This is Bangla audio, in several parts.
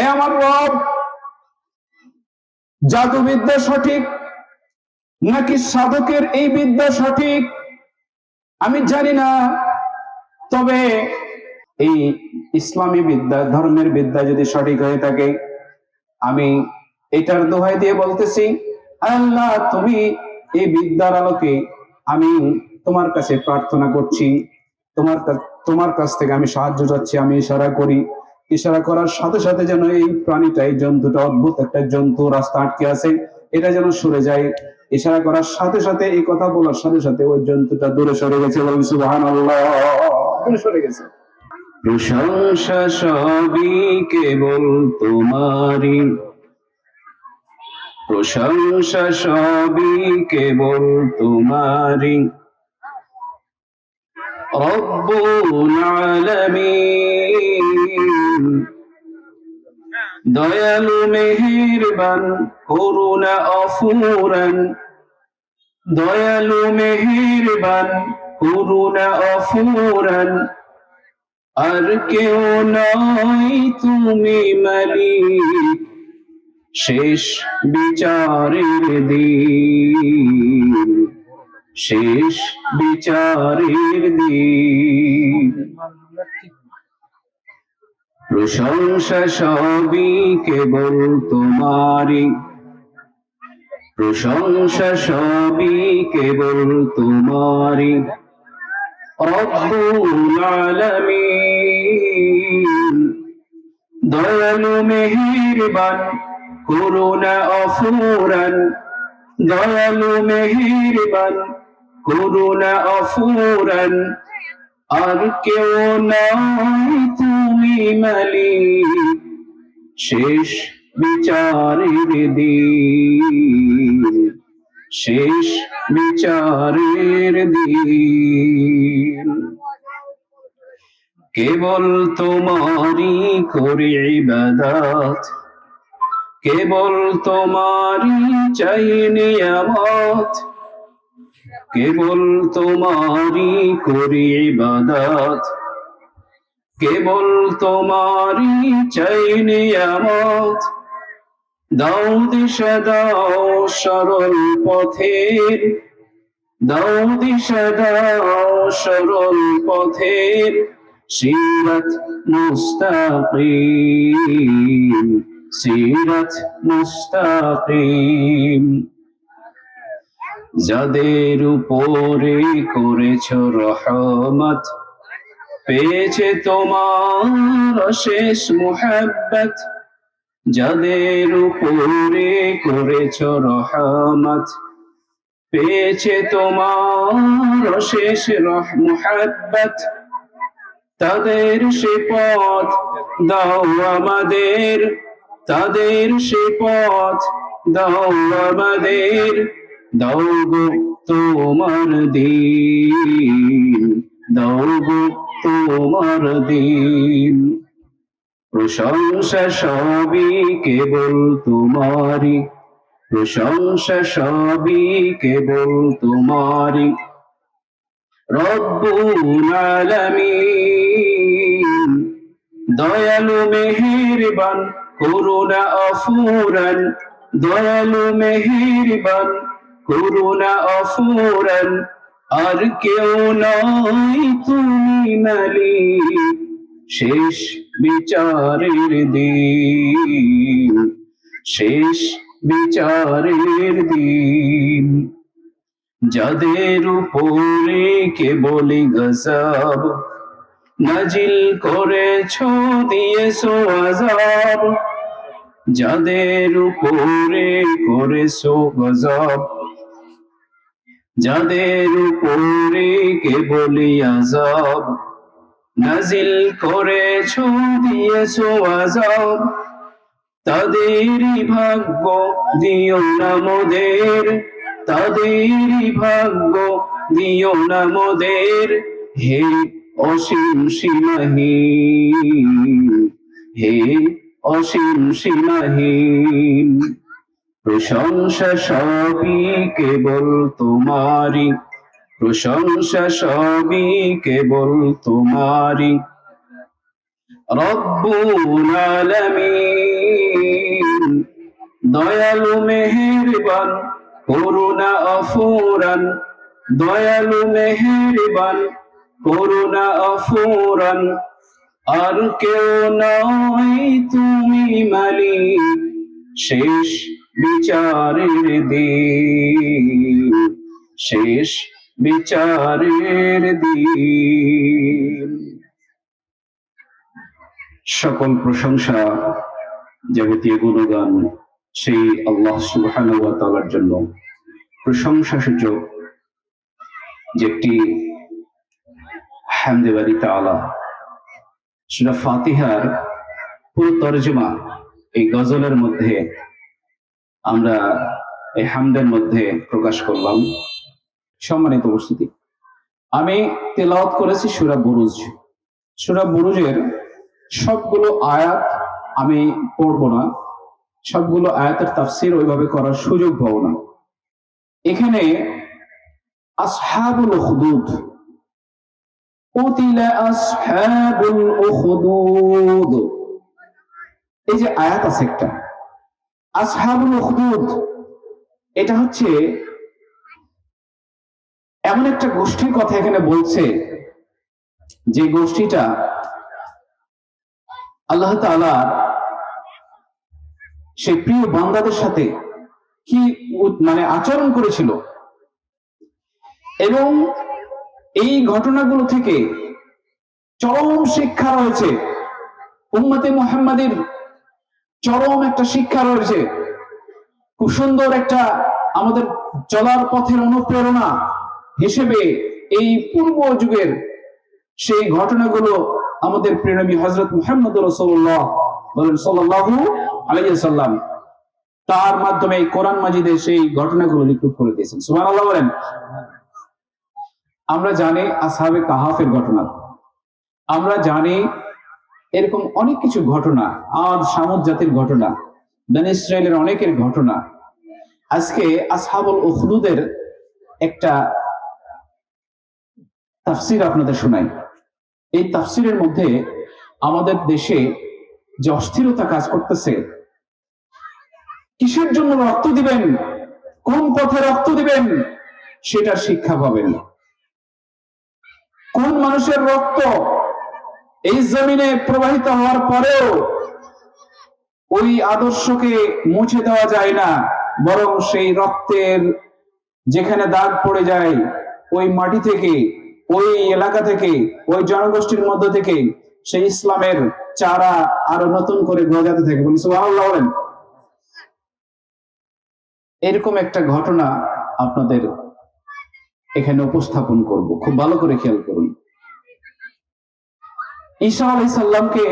হে আমার রব, জাদুবিদ্যা সঠিক নাকি সাধকের এই বিদ্যা সঠিক আমি জানি না, তবে এই ইসলামী বিদ্যা, ধর্মের বিদ্যা যদি সঠিক হয়ে থাকে, আমি এটার দোহাই দিয়ে বলতেছি, আল্লাহ তুমি এই বিদ্যার আলোকে আমি তোমার কাছে প্রার্থনা করছি, তোমার কাছ থেকে আমি সাহায্য চাচ্ছি। আমি ইশারা করি, ইশারা করার সাথে সাথে যেন এই প্রাণীটা, এই জন্তুটা, অদ্ভুত একটা জন্তু রাস্তা আটকে আছে, এটা যেন সরে যায়। ইশারা করার সাথে সাথে, এই কথা বলার সাথে সাথে ওই জন্তুটা দূরে সরে গেছে। বলেন সুবহানাল্লাহ, দূরে সরে গেছে। প্রশংসা সবই কেবল তোমারই, প্রশংসা সবই কেবল তোমারই, রব্বুল আলামিন। দয়ালু মেহেরবান করুণা অফুরান, দয়ালু মেহেরবান করুণা অফুরান, আর কেউ নয় তুমি মালিক শেষ বিচারের দিন, শেষ বিচারের দিন। প্রশংসা সবই কেবল তোমারই, প্রশংসা সবই কেবল তোমারই, রব্বুল আলামিন। দয়ালু মেহেরবান করুণা অফুরান, দয়ালু মেহেরবান করুণা অফুরান, আর কেউ নয় তুমি মালিক শেষ বিচারের দিন, শেষ বিচারের দিন। কেবল তোমারই করি ইবাদত, কেবল তোমারই চাই নিয়ামত, কেবল তোমারই করি ইবাদত, কেবল তোমারই চাই নিয়ামত। দাও দিশা দাও সরল পথের, দাও দিশা দাও সরল পথের, সিরাত মুস্তাকিম, সিরাত মুস্তাকিম। যাদের উপরে করেছ রহমত, পেয়েছে তোমার অশেষ মুহাব্বত, যাদের উপরে করেছ রহমত, পেয়েছে তোমার অশেষ মুহাব্বত, তাদের সে পথ দাও আমাদের, তাদের সে পথ দাও আমাদের, দাও গো তোমার দিন, দাও গো তোমার দিন। প্রশংসা সবই কেবল তোমারই, প্রশংসা সবই কেবল তোমারই, রব্বুল আলামিন। দয়ালু মেহেরবান করুণা অফুরান, দয়ালু মেহেরবান করুণা অফুরান, আর কেউ নয় তুমি মালিক শেষ বিচারের দিন, শেষ বিচারের দিন। যাদের উপরে কেবলি গজব নাজিল করেছ দিয়েছো আযাব, যাদের উপরে করেছো গজব, যাদের উপরে কেবলি আযাব নাজিল করেছ দিয়েছো আযাব, তাদেরই ভাগ্য দিও না মোদের, তাদেরই ভাগ্য দিও না মোদের, হে অসীম সীমাহীন, হে অসীম সীমাহীন। প্রশংসা সবই কেবল তোমারই, প্রশংসা সবই কেবল তোমারই, রব্বুল আলামিন, দয়ালু মেহেরবান করুণা অফুরান, দয়ালু মেহেরবান করুণা অফুরান, আর কেউ নয় তুমি মালিক শেষ বিচারের দিন, শেষ বিচারের দিন। সকল প্রশংসা, যাবতীয় গুণগান সেই আল্লাহ সুবহানাহু ওয়া তাআলার জন্য। প্রশংসা সূচক যে একটি হামদে বারি তাআলা, সূরা ফাতিহার পুরো তরজমা এই গজলের মধ্যে আমরা এই হামদের মধ্যে প্রকাশ করলাম। সম্মানিত উপস্থিতি, আমি তেলাওয়াত করেছি সূরা বুরুজ। সূরা বুরুজের সবগুলো আয়াত আমি পড়বো না, সবগুলো আয়াতের তাফসীর ওইভাবে করার সুযোগ পাবো না। এখানে আসহাবুল উখদুদ, কুতিলা আসহাবুল উখদুদ, এই যে আয়াত আছে একটা আসহাবুল উখদুদ, এটা হচ্ছে এমন একটা গোষ্ঠীর কথা এখানে বলছে যে গোষ্ঠীটা আল্লাহ তাআলা সেই প্রিয় বান্দাদের সাথে কি আচরণ করেছিল, এবং এই ঘটনাগুলো থেকে চরম শিক্ষা রয়েছে। উম্মতে মুহাম্মাদের চরম একটা শিক্ষা রয়েছে, খুব সুন্দর একটা আমাদের চলার পথের অনুপ্রেরণা হিসেবে এই পূর্ব যুগের সেই ঘটনাগুলো আমাদের প্রিয় নবী হযরত মুহাম্মদ রাসূলুল্লাহ সাল্লাল্লাহু আলাইহি ওয়াসাল্লাম তার মাধ্যমে এই কোরআন মাজিদে সেই ঘটনাগুলো রিকর্ড করে দিয়েছেন। সুবহানাল্লাহ বলেন। আমরা জানি আসহাবে কাহাফের ঘটনা, আমরা জানি এরকম অনেক কিছু ঘটনা, আদ সামুদ জাতির ঘটনা, বনী ইসরাইলের অনেকের ঘটনা। আজকে আসহাবুল উখদুদের একটা তাফসীর আপনাদের শোনাই। এই তাফসীরের মধ্যে আমাদের দেশে যে অস্থিরতা কাজ করতেছে, কিসের জন্য রক্ত দিবেন, কোন পথে রক্ত দিবেন, সেটার শিক্ষা পাবেন। কোন মানুষের রক্ত এই জমিনে প্রবাহিত হওয়ার পরেও ওই আদর্শকে মুছে দেওয়া যায় না, বরং সেই রক্তের যেখানে দাগ পড়ে যায় ওই মাটি থেকে, ওই এলাকা থেকে, ওই জনগোষ্ঠীর মধ্য থেকে সেই ইসলামের চারা আরো নতুন করে গজাতে থাকে। বলুন সুবহানাল্লাহ বলেন। এরকম একটা ঘটনা আপনাদের এখানে উপস্থাপন করব, খুব ভালো করে খেয়াল করুন। ঈসা আলাইহিস সালামকে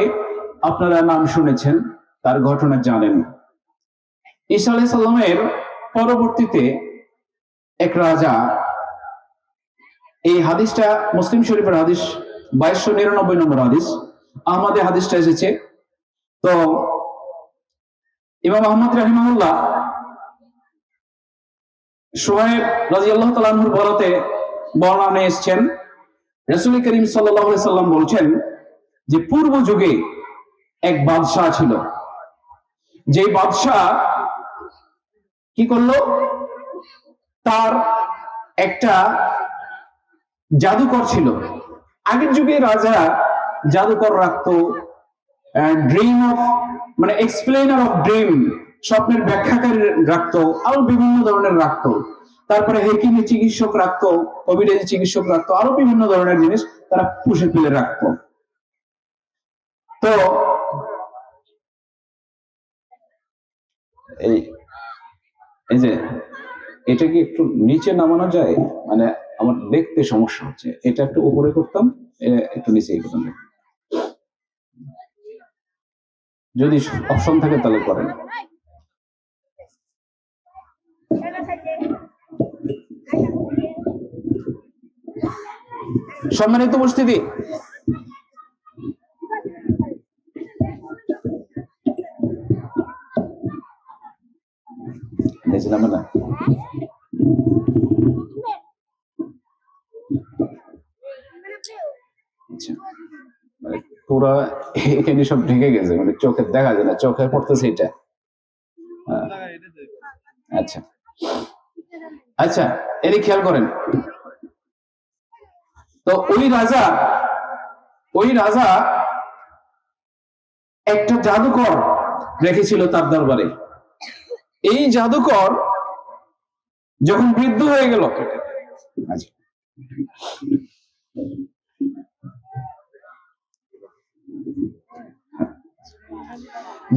আপনারা নাম শুনেছেন, তার ঘটনা জানেন। ঈসা আলাইহিস সালামের পরবর্তীতে এক রাজা, এই হাদিসটা মুসলিম শরীফের হাদিস 2299 নম্বর হাদিস, আহমদে হাদিসটা এসেছে। তো ইমাম আহমদ রাহিমাহুল্লাহ সুহাইব রাদিয়াল্লাহু তাআলা আনহুর বরাতে বর্ণনা এসেছেন, রাসূল করিম সাল্লাল্লাহু আলাইহি সাল্লাম বলছেন যে পূর্ব যুগে এক বাদশাহ ছিল, যে বাদশাহ কি করলো, তার একটা জাদুকর ছিল। আগের যুগে রাজা জাদুকর রাখতো, dream of explainer of dream, স্বপ্নের ব্যাখ্যাকারী রাখতো, আরো বিভিন্ন ধরনের রাখতো। তারপরে হেকিমি চিকিৎসক রাখতো, কবিরাজি চিকিৎসক রাখতো, আরো বিভিন্ন ধরনের জিনিস তারা পুষে ফেলে রাখতো। তো এই যে এটা কি একটু নিচে নামানো যায়? আমার দেখতে সমস্যা হচ্ছে, এটা একটু উপরে করতাম, একটু নিচে করতাম। যদি অপশন থাকে তাহলে করেন। সম্মানিত উপস্থিতি, দেখছিলাম না পুরা এখানে সব ঢেকে গেছে, মানে চোখে দেখা যায় না, চোখে পড়তেছে এটা। আচ্ছা আচ্ছা, এদিকে খেয়াল করেন। তো ওই রাজা একটা জাদুকর রেখেছিল তার দরবারে। এই জাদুকর যখন বৃদ্ধ হয়ে গেল,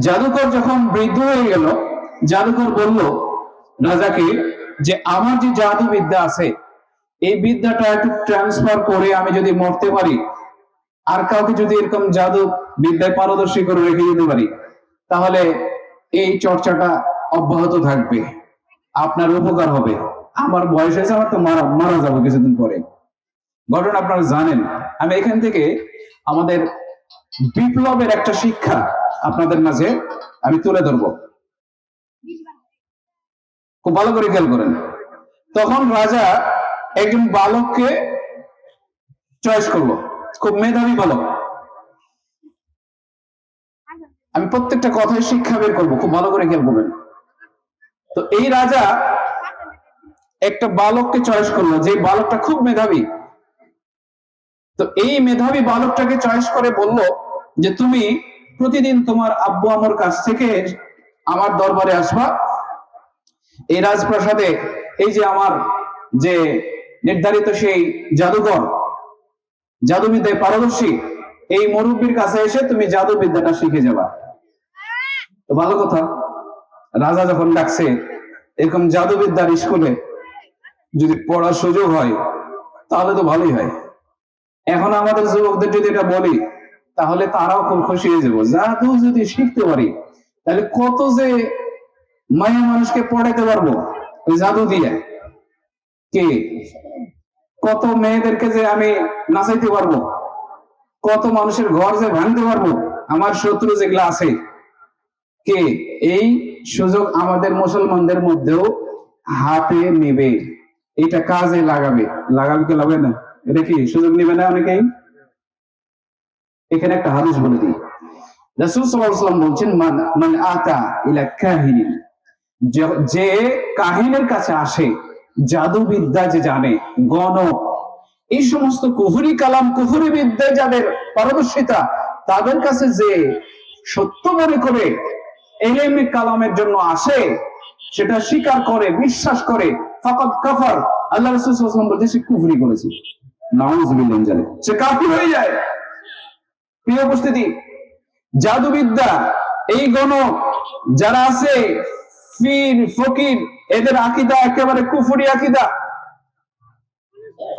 জাদুকর যখন বৃদ্ধ হয়ে গেল, জাদুকর বলল রাজাকে যে আমার যে জাদু বিদ্যা আছে, এই বিদ্যাটা একটু ট্রান্সফার করে আমি যদি মরতে পারি, আর কাউকে যদি এরকম জাদু বিদ্যায় পারদর্শী করে রেখে দিতে পারি, তাহলে এই চর্চাটা অব্যাহত থাকবে, আপনার উপকার হবে। আমার বয়স হয়েছে, আমার তো মারা যাবো কিছুদিন পরে। ঘটনা আপনারা জানেন। আমি এখান থেকে আমাদের বিপ্লবের একটা শিক্ষা আপনাদের মাঝে আমি তুলে ধরবো, খুব ভালো করে খেয়াল করেন। তখন রাজা একজন বালককে চয়েস করলো, খুব মেধাবী বালক। আমি প্রত্যেকটা কথায় শিক্ষা বের করবো, খুব ভালো করে খেয়াল করবেন। তো এই রাজা একটা বালককে চয়েস করলো, যে বালকটা খুব মেধাবী। তো এই মেধাবী বালকটাকে চয়েস করে বলল যে তুমি প্রতিদিন তোমার আব্বু আমার কাছ থেকে আমার দরবারে আসবা, এই রাজপ্রাসাদে এই যে আমার যে নির্ধারিত সেই জাদুঘর, জাদুবিদ্যায় পারদর্শী এই মুরব্বীর কাছে এসে তুমি জাদু বিদ্যাটা শিখে যাবা। তো ভালো কথা, রাজা যখন ডাকছে, এরকম জাদুবিদ্যার স্কুলে যদি পড়ার সুযোগ হয় তাহলে তো ভালোই হয়। এখন আমাদের যুবকদের যদি এটা বলি, তাহলে তারাও খুব খুশি হয়ে যাবো। জাদু যদি শিখতে পারি, তাহলে কত যে মায়া মানুষকে পড়াইতে পারবো ওই জাদু দিয়ে, কে কত মেয়েদেরকে যে আমি নাচাইতে পারবো, কত মানুষের ঘর যে ভাঙতে পারবো, আমার শত্রু যেগুলো আছে, কে এই সুযোগ আমাদের মুসলমানদের মধ্যেও হাতে নেবে, এটা কাজে লাগাবে। লাগাবে কি লাগবে না? এটা কি সুযোগ নেবে না অনেকেই? এখানে একটা হাদিস বলে দিই। রাসূল সাল্লাল্লাহু আলাইহি ওয়াসাল্লাম বলছেন, মান আতা ইলা কাহিনী, যে কাহিনের কাছে আসে, জাদুবিদ্যা যে জানে, গণক, এই সমস্ত কুফরি কালাম, কুফরি বিদ্যায় যাদের পারদর্শিতা, তাদের কাছে যে সত্য মনে করে ইলমে কালামের জন্য আসে, সেটা স্বীকার করে, বিশ্বাস করে, ফাকাদ কাফার, আল্লাহ রাসূল সাল্লাল্লাহু আলাইহি ওয়াসাল্লাম বলেছে সে কুফরি করেছে, নাউযুবিল্লাহ মিন যালিক, সে কাফির হয়ে যায়। প্রিয় উপস্থিতি, জাদুবিদ্যা, এই গণক যারা আছে, পীর ফকির, এদের আকীদা একেবারে কুফরি আকীদা।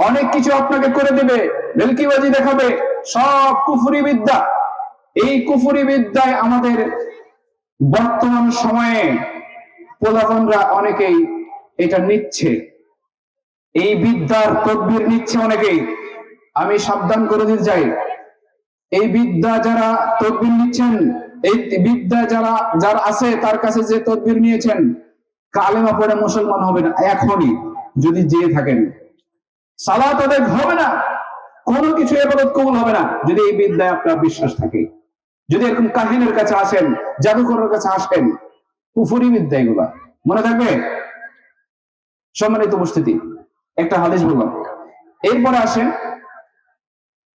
অনেক কিছু আপনাকে করে দেবে, ভেলকিবাজি দেখাবে, সব কুফরি বিদ্যা। এই কুফরি বিদ্যায় আমাদের বর্তমান সময়ে পোলাপানরা অনেকেই এটা নিচ্ছে, এই বিদ্যার তদবির নিচ্ছে অনেকেই। আমি সাবধান করে দিতে চাই, এই বিদ্যা যারা তদবির নিচ্ছেন, এই বিদ্যা যারা আছে তার কাছে যে তদবির নিয়েছেন, কালেমা পড়ে মুসলমান হবে না এখনই, যদি যেয়ে থাকেন। সালাত আদায় হবে না, কোনো কিছু ইবাদত কবুল হবে না, যদি এই বিদ্যায় আপনার বিশ্বাস থাকে। যদি এরকম কাহিনীর কাছে আসেন, জাদুকরের কাছে আসেন, কুফরি বিদ্যা এগুলা, মনে থাকবে। সম্মানিত উপস্থিতি, একটা হাদিস বললাম। এরপরে আসেন,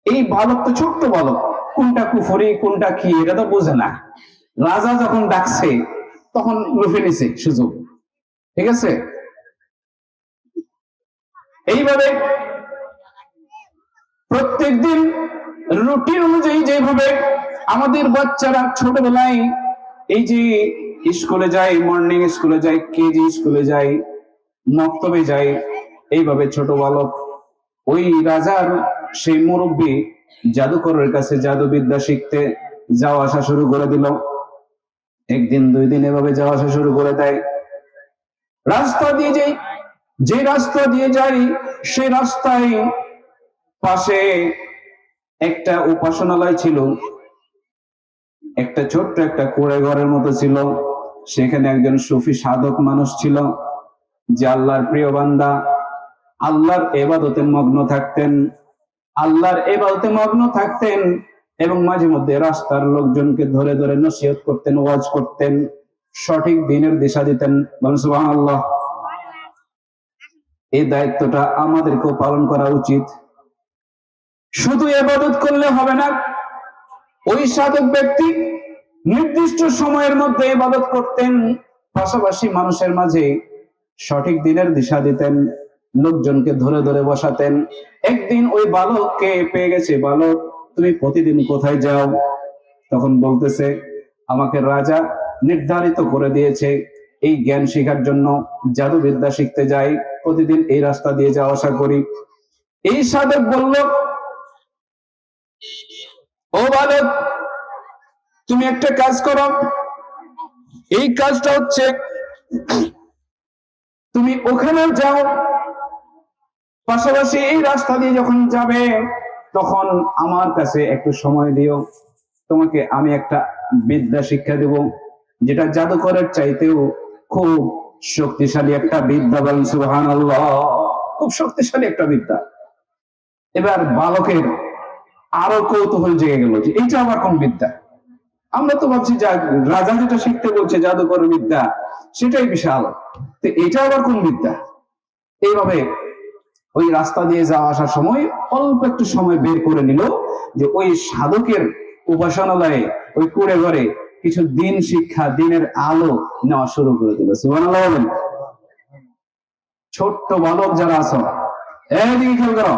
এই বালক তো ছোট্ট বালক, কোনটা কুফরি কোনটা কি এটা তো বোঝে না। রাজা যখন ডাকছে তখন লুফে নিছে সুযোগ, ঠিক আছে। এইভাবে প্রত্যেকদিন রুটিন অনুযায়ী যেভাবে আমাদের বাচ্চারা ছোটবেলায় এই যে স্কুলে যায়, মর্নিং স্কুলে যায়, কেজি স্কুলে যায়, মক্তবে যায়, এইভাবে ছোট বালক ওই রাজার সেই মুরব্বী জাদুকরের কাছে জাদুবিদ্যা শিখতে যাওয়া আসা শুরু করে দিল। একদিন দুই দিন এভাবে যাওয়া আসা শুরু করে দেয়। রাস্তা দিয়ে যাই, যে রাস্তা দিয়ে যাই, সে রাস্তায় পাশে একটা উপাসনালয় ছিল, একটা ছোট্ট একটা কুঁড়ে ঘরের মতো ছিল। সেখানে একজন সুফি সাধক মানুষ ছিল, যে আল্লাহর প্রিয় বান্দা, আল্লাহর ইবাদতে মগ্ন থাকতেন, আল্লাহর ইবাদতে মগ্ন থাকতেন। এবং মাঝে মধ্যে রাস্তার লোকজনকে ধরে ধরে নসিহত করতেন, ওয়াজ করতেন, সঠিক দিনের দিশা দিতেন। বলেন সুবহানাল্লাহ। এই দায়িত্বটা আমাদেরকেও পালন করা উচিত। শুধু ইবাদত করলে হবে না, ওই সাধক ব্যক্তি নির্দিষ্ট সময়ের মধ্যে ইবাদত করতেন, পাশাপাশি মানুষের মাঝে সঠিক দিনের দিশা দিতেন, লোকজনকে ধরে ধরে বসাতেন। একদিন ওই বালককে পেয়ে গেছে, বালক তুমি প্রতিদিন কোথায় যাও? তখন বলতেছে আমাকে রাজা নির্ধারিত করে দিয়েছে এই জ্ঞান শেখার জন্য, জাদুবিদ্যা শিখতে যাই, প্রতিদিন এই রাস্তা দিয়ে যাওয়া আসা করি। এই সাধক বলল, ও বালক তুমি একটা কাজ করো, এই কাজটা হচ্ছে তুমি ওখানে যাও, পাশাপাশি এই রাস্তা দিয়ে যখন যাবে তখন আমার কাছে একটু সময় দিও, তোমাকে আমি একটা বিদ্যা শিক্ষা দেব, যেটা জাদুকরের চাইতেও খুব শক্তিশালী একটা বিদ্যা। বলেন সুবহানাল্লাহ। খুব শক্তিশালী একটা বিদ্যা। এবার বালকের আরো কৌতূহল জেগে গেল যে এইটা আবার কোন বিদ্যা? আমরা তো ভাবছি রাজা যেটা শিখতে বলছে জাদুকর বিদ্যা সেটাই বিশাল, তো এটা আবার কোন বিদ্যা? এইভাবে ওই রাস্তা দিয়ে যাওয়া আসার সময় অল্প একটু সময় বের করে নিল যে ওই সাধকের উপাসনালয়ে ওই কুড়ে ঘরে কিছু দিন শিক্ষা, দিনের আলো নেওয়া শুরু করে দিল। সুবহানাল্লাহ বলেন। ছোট্ট বালক যারা আছো, এইদিকে খেয়াল করো,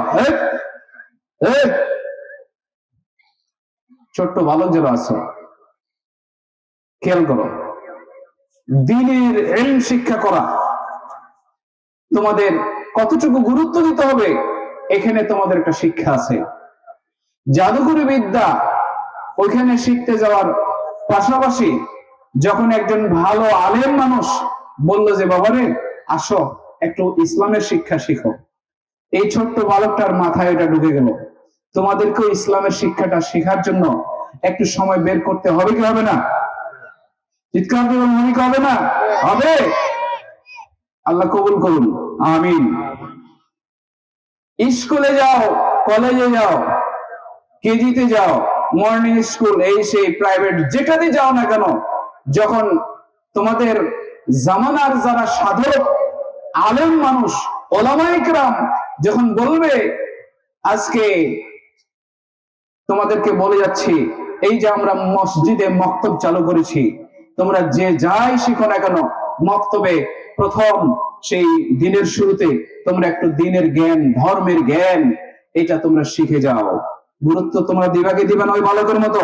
ছোট্ট বালক যারা আছো খেয়াল করো, দ্বীনের ইলম শিক্ষা করা তোমাদের কতটুকু গুরুত্ব দিতে হবে, এখানে তোমাদের একটা শিক্ষা আছে। জাদুকরি বিদ্যা ওইখানে শিখতে যাওয়ার পাশাপাশি যখন একজন ভালো আলেম মানুষ বলল যে বাবারে আসো একটু ইসলামের শিক্ষা শিখো, এই ছোট্ট বালকটার মাথায় এটা ঢুকে গেল, তোমাদেরকেও ইসলামের শিক্ষাটা শেখার জন্য একটু সময় বের করতে হবে কি হবে না? চিৎকার দেবেন, হবে না? হবে। আল্লাহ কবুল করুন, আমিন। স্কুলে যাও, কলেজে যাও, কেজিতে যাও, মর্নিং স্কুল, এই সেই প্রাইভেট যেটাতে যাও না কেন, যখন তোমাদের জামানার যারা সাধক আলেম মানুষ ওলামায়ে কেরাম যখন বলবে আজকে তোমাদেরকে বলে যাচ্ছি এই যে আমরা মসজিদে মক্তব চালু করেছি, তোমরা যে যাই শিখো না কেন মক্তবে প্রথম সেই দিনের শুরুতে তোমরা একটু দিনের জ্ঞান, ধর্মের জ্ঞান এটা তোমরা শিখে যাও। গুরুত্ব তোমরা দিবা কি দিবা না ওই বালকের মতো?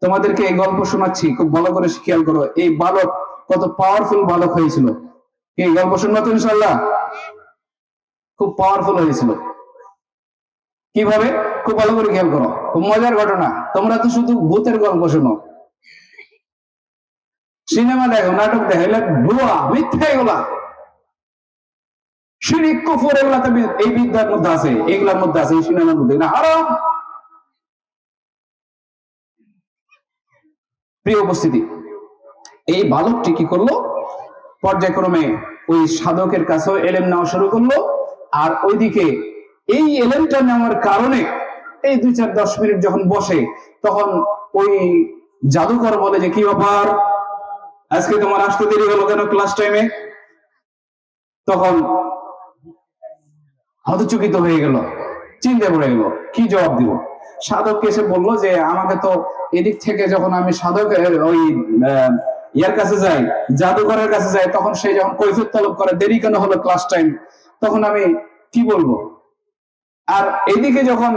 তোমাদেরকে এই গল্প শোনাচ্ছি, খুব ভালো করে খেয়াল করো। এই বালক কত পাওয়ারফুল বালক হয়েছিল, এই গল্প শুনবো তো ইনশাল্লাহ। খুব পাওয়ারফুল হয়েছিল। কিভাবে? খুব ভালো করে খেয়াল করো, খুব মজার ঘটনা। তোমরা তো শুধু ভূতের গল্প শোনো, সিনেমা দেখো, নাটক দেখো, এগুলা ভুয়া, মিথ্যা, এগুলা শিরক কুফর, এগুলা এই বিদ্যার মধ্যে আছে, এগুলার মধ্যে আছে, এই সিনেমার মধ্যে না, হারাম। প্রিয় উপস্থিতি, এই বালকটি কি করলো, পর্যায়ক্রমে ওই সাধকের কাছেও এলেম নেওয়া শুরু করলো। আর ওইদিকে এই এলেমটা নেওয়ার কারণে এই 2-4-10 মিনিট যখন বসে তখন ওই জাদুকর বলে যে কি ব্যাপার, আজকে তোমার আসতে দেরি হলো কেন ক্লাস টাইমে? তখন হতচকিত হয়ে গেল, চিন্তা পড়ে গেল কি জবাব দিব। সাধককে এসে বললো যে আমাকে তো এদিক থেকে যখন আমি সাধক ওই ইয়ার কাছে যাই, জাদুঘরের কাছে যাই, তখন সে যখন কৈফিয়ত তলব করে দেরি কেন হলো ক্লাস টাইম, তখন আমি কি বলবো? আর এদিকে যখন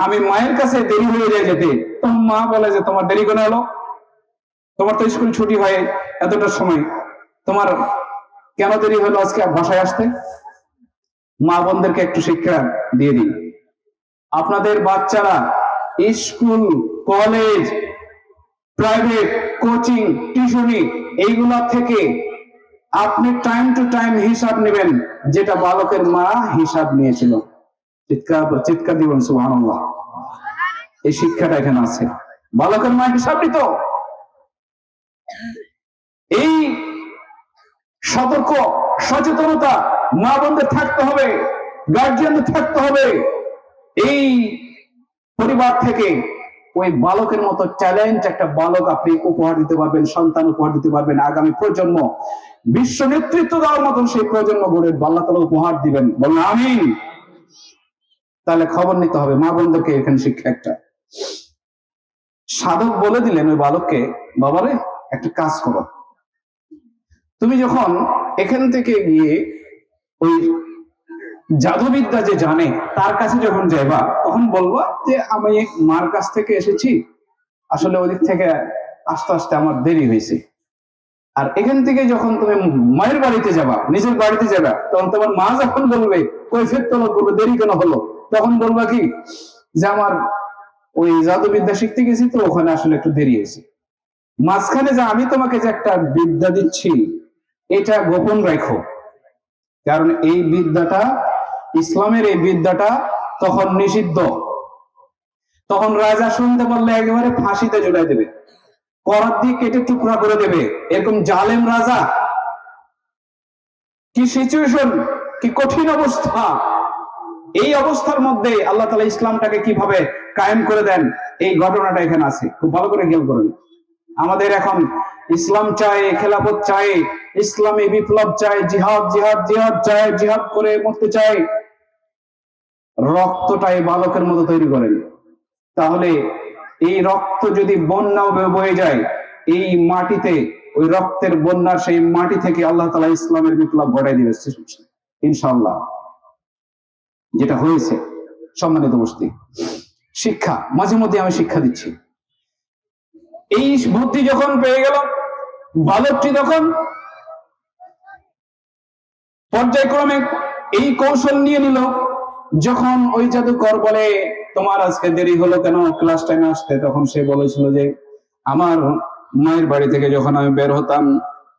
আমি মায়ের কাছে দেরি হয়ে যায় যেতে, তখন মা বলে যে তোমার দেরি কেন হলো, তোমার তো স্কুল ছুটি হয় এতটার সময়, তোমার কেন দেরি হলো আজকে বাসায় আসতে? মা বোনদেরকে একটু শিক্ষা দিয়ে দিই, আপনাদের বাচ্চারা স্কুল, কলেজ, প্রাইভেট, কোচিং, টিউশনি এইগুলা থেকে আপনি টাইম টু টাইম হিসাব নেবেন, যেটা বালকের মা হিসাব নিয়েছিল। চিৎকার দিবেন সুবহানাল্লাহ। এই শিক্ষাটা এখানে আছে, বালকের মা হিসাব নিত। এই সতর্ক সচেতনতা মা বোনদের থাকতে হবে, গার্জিয়ানদের থাকতে হবে। এই পরিবার থেকে ওই বালকের মতো ট্যালেন্ট একটা বালক আপনি উপহার দিতে পারবেন, সন্তান উপহার দিতে পারবেন, আগামী প্রজন্ম বিশ্ব নেতৃত্ব দেওয়ার মতন সেই প্রজন্ম গড়ে আল্লাহ তাআলা উপহার দিবেন, বলুন আমিন। তাহলে খবর নিতে হবে। মা বোনদেরকে এখানে শিক্ষা একটা, সাধক বলে দিলেন ওই বালককে, বাবারে একটা কাজ করো, তুমি যখন এখান থেকে গিয়ে ওই জাদুবিদ্যা যে জানে তার কাছে যখন যাইবা, তখন বলবা যে আমি মার কাছ থেকে এসেছি, আসলে ওদিক থেকে আস্তে আস্তে আমার দেরি হয়েছে। আর এখান থেকে যখন তুমি মায়ের বাড়িতে যাবা, নিজের বাড়িতে যাবা, তখন তোমার মা যখন বলবে কৈফিয়ত তলব করবে দেরি কেন হলো, তখন বলবা কি যে আমার ওই জাদুবিদ্যা শিখতে গেছি তো ওখানে আসলে একটু দেরি হয়েছে। মাঝখানে যে আমি তোমাকে যে একটা বিদ্যা দিচ্ছি এটা গোপন রাখো, কারণ এই বিদ্যাটা, ইসলামের এই বিদ্যাটা তখন নিষিদ্ধ। তখন রাজা শুনতে পারলে একেবারে ফাঁসিতে ঝুলাই দেবে, করাত দিয়ে কেটে টুকরা করে দেবে, এরকম জালেম রাজা। কি সিচুয়েশন, কি কঠিন অবস্থা। এই অবস্থার মধ্যে আল্লাহ তাআলা ইসলামটাকে কিভাবে কায়েম করে দেন, এই ঘটনাটা এখানে আছে, খুব ভালো করে খেয়াল করুন। আমাদের এখন ইসলাম চাই, খেলাফত চাই, ইসলামী বিপ্লব চাই, জিহাদ জিহাদ জিহাদ চাই, জিহাদ করে মরতে চাই, রক্তটাই বালকের মতো তৈরি করেন। তাহলে এই রক্ত যদি বন্যা বয়ে যায় এই মাটিতে, ওই রক্তের বন্যার সেই মাটি থেকে আল্লাহ তাআলা ইসলামের বিপ্লব ঘটাই দিবে ইনশাআল্লাহ, যেটা হয়েছে। সম্মানিত উপস্থিতি, শিক্ষা, মাঝে মধ্যে আমি শিক্ষা দিচ্ছি। এই বুদ্ধি যখন পেয়ে গেল বালকটি, তখন পর্যায়ক্রমে এই কৌশল নিয়ে নিল। যখন ওই জাদুকর বলে তোমার আজকে দেরি হলো কেন ক্লাস টাইমে আসতে, তখন সে বলেছিল যে আমার মায়ের বাড়ি থেকে যখন আমি বের হতাম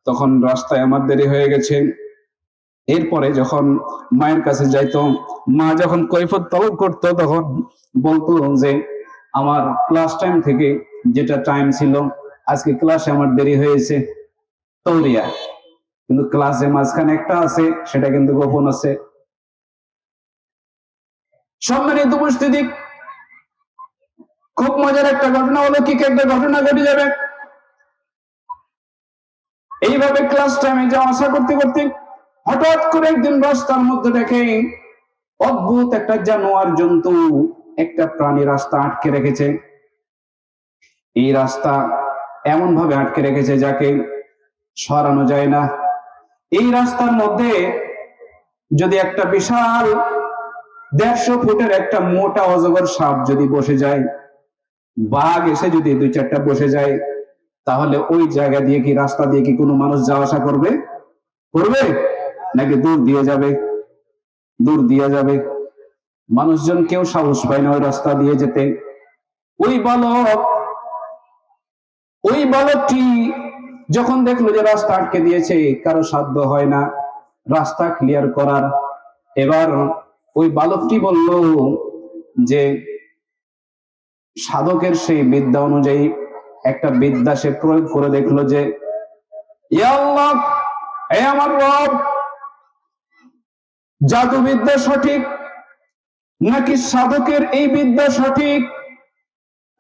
তখন রাস্তায় আমার দেরি হয়ে গেছে। এরপরে যখন মায়ের কাছে যাইতো, মা যখন কৈফিয়ত তলব করতো তখন বলতো যে আমার ক্লাস টাইম থেকে যেটা টাইম ছিল আজকে ক্লাসে আমার দেরি হয়েছে, তৌরিয়া। কিন্তু ক্লাসে মাঝখানে একটা আছে, সেটা কিন্তু গোপন আছে। সম্মানিত উপস্থিতি, খুব মজার একটা ঘটনা হলো, কি একটা ঘটনা ঘটে যাবে। এইভাবে ক্লাস টাইমে যাওয়া আসা করতে করতে হঠাৎ করে একদিন রাস্তার মধ্যে দেখে অদ্ভুত একটা জানোয়ার জন্তু, একটা প্রাণী রাস্তা আটকে রেখেছে। এই রাস্তা এমন ভাবে আটকে রেখেছে যাকে সরানো যায় না। এই রাস্তার মধ্যে যদি একটা বিশাল 150 ফুটের একটা মোটা অজগর সাপ যদি বসে যায়, বাঘ এসে যদি 2-4টা বসে যায়, তাহলে ওই জায়গা দিয়ে কি, রাস্তা দিয়ে কি কোনো মানুষ যাওয়া আসা করবে? করবে নাকি দূর দিয়ে যাবে? দূর দিয়ে যাবে। মানুষজন কেউ সাহস পায় না ওই রাস্তা দিয়ে যেতে। ওই বালকটি যখন দেখলো যে রাস্তা আটকে দিয়েছে, কারো সাধ্য হয় না রাস্তা ক্লিয়ার করার, এবার ওই বালকটি বলল যে সাধকের সেই বিদ্যা অনুযায়ী একটা বিদ্যা সে প্রয়োগ করে দেখলো যে ইয়া আল্লাহ, হে আমার রব, জাদুবিদ্যা সঠিক নাকি সাধকের এই বিদ্যা সঠিক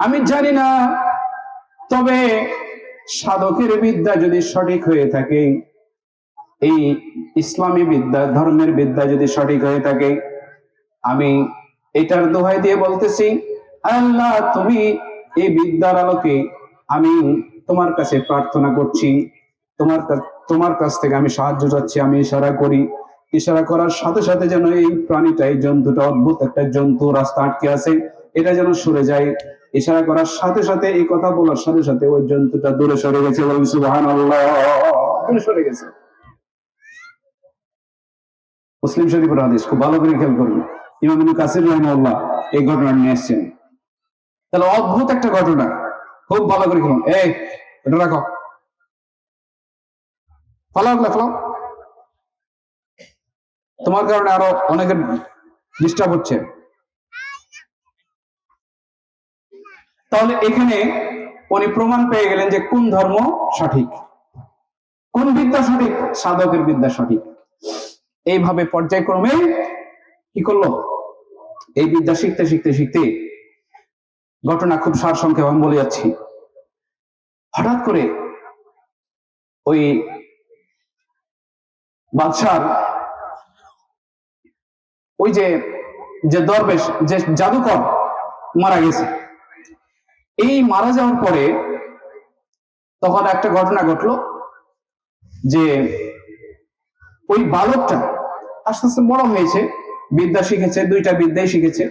আমি জানি না, তবে সাধকের বিদ্যা যদি সঠিক হয়ে থাকে, এই ইসলামী বিদ্যা, ধর্মের বিদ্যা যদি সঠিক হয়ে থাকে, আমি এটার দোহাই দিয়ে বলতেছি, আল্লাহ তুমি এই বিদ্যার আলোকে আমি তোমার কাছে প্রার্থনা করছি, তোমার কাছ থেকে আমি সাহায্য চাচ্ছি। আমি ইশারা করি, ইশারা করার সাথে সাথে যেন এই প্রাণীটা, এই জন্তুটা, অদ্ভুত একটা জন্তু রাস্তা আটকে আছে, এটা যেন সরে যায়। ইশারা করার সাথে সাথে, এই কথা বলার সাথে সাথে ওই জন্তুটা দূরে সরে গেছে। বলুন সুবহানাল্লাহ, দূরে সরে গেছে। মুসলিম শরীফের হাদিস, খুব ভালো করে খেয়াল করুন। ইমাম ইবনে কাসির রাহিমাহুল্লাহ এই ঘটনা নিয়ে এসেছেন। তাহলে অদ্ভুত একটা ঘটনা, খুব ভালো করে খেলুন। এই এটা রাখো, ফলাও, তোমার কারণে আরো অনেকের ডিস্টার্ব হচ্ছে। তাহলে এখানে উনি প্রমাণ পেয়ে গেলেন যে কোন ধর্ম সঠিক, কোন বিদ্যা সঠিক, সাধকের বিদ্যা সঠিক। এইভাবে পর্যায়ক্রমে কি করলো, এই বিদ্যা শিখতে শিখতে শিখতে ঘটনা খুব সারসংক্ষেপে আমি বলে যাচ্ছি। হঠাৎ করে ওই বাদশার ওই যে যে দরবেশ, যে জাদুকর মারা গেছে। এই মারা যাওয়ার পরে তখন একটা ঘটনা ঘটলো যে ওই বালকটা আস্তে আস্তে বড় হয়েছে, বিদ্যা শিখেছে, দুইটা বিদ্যাই শিখেছে,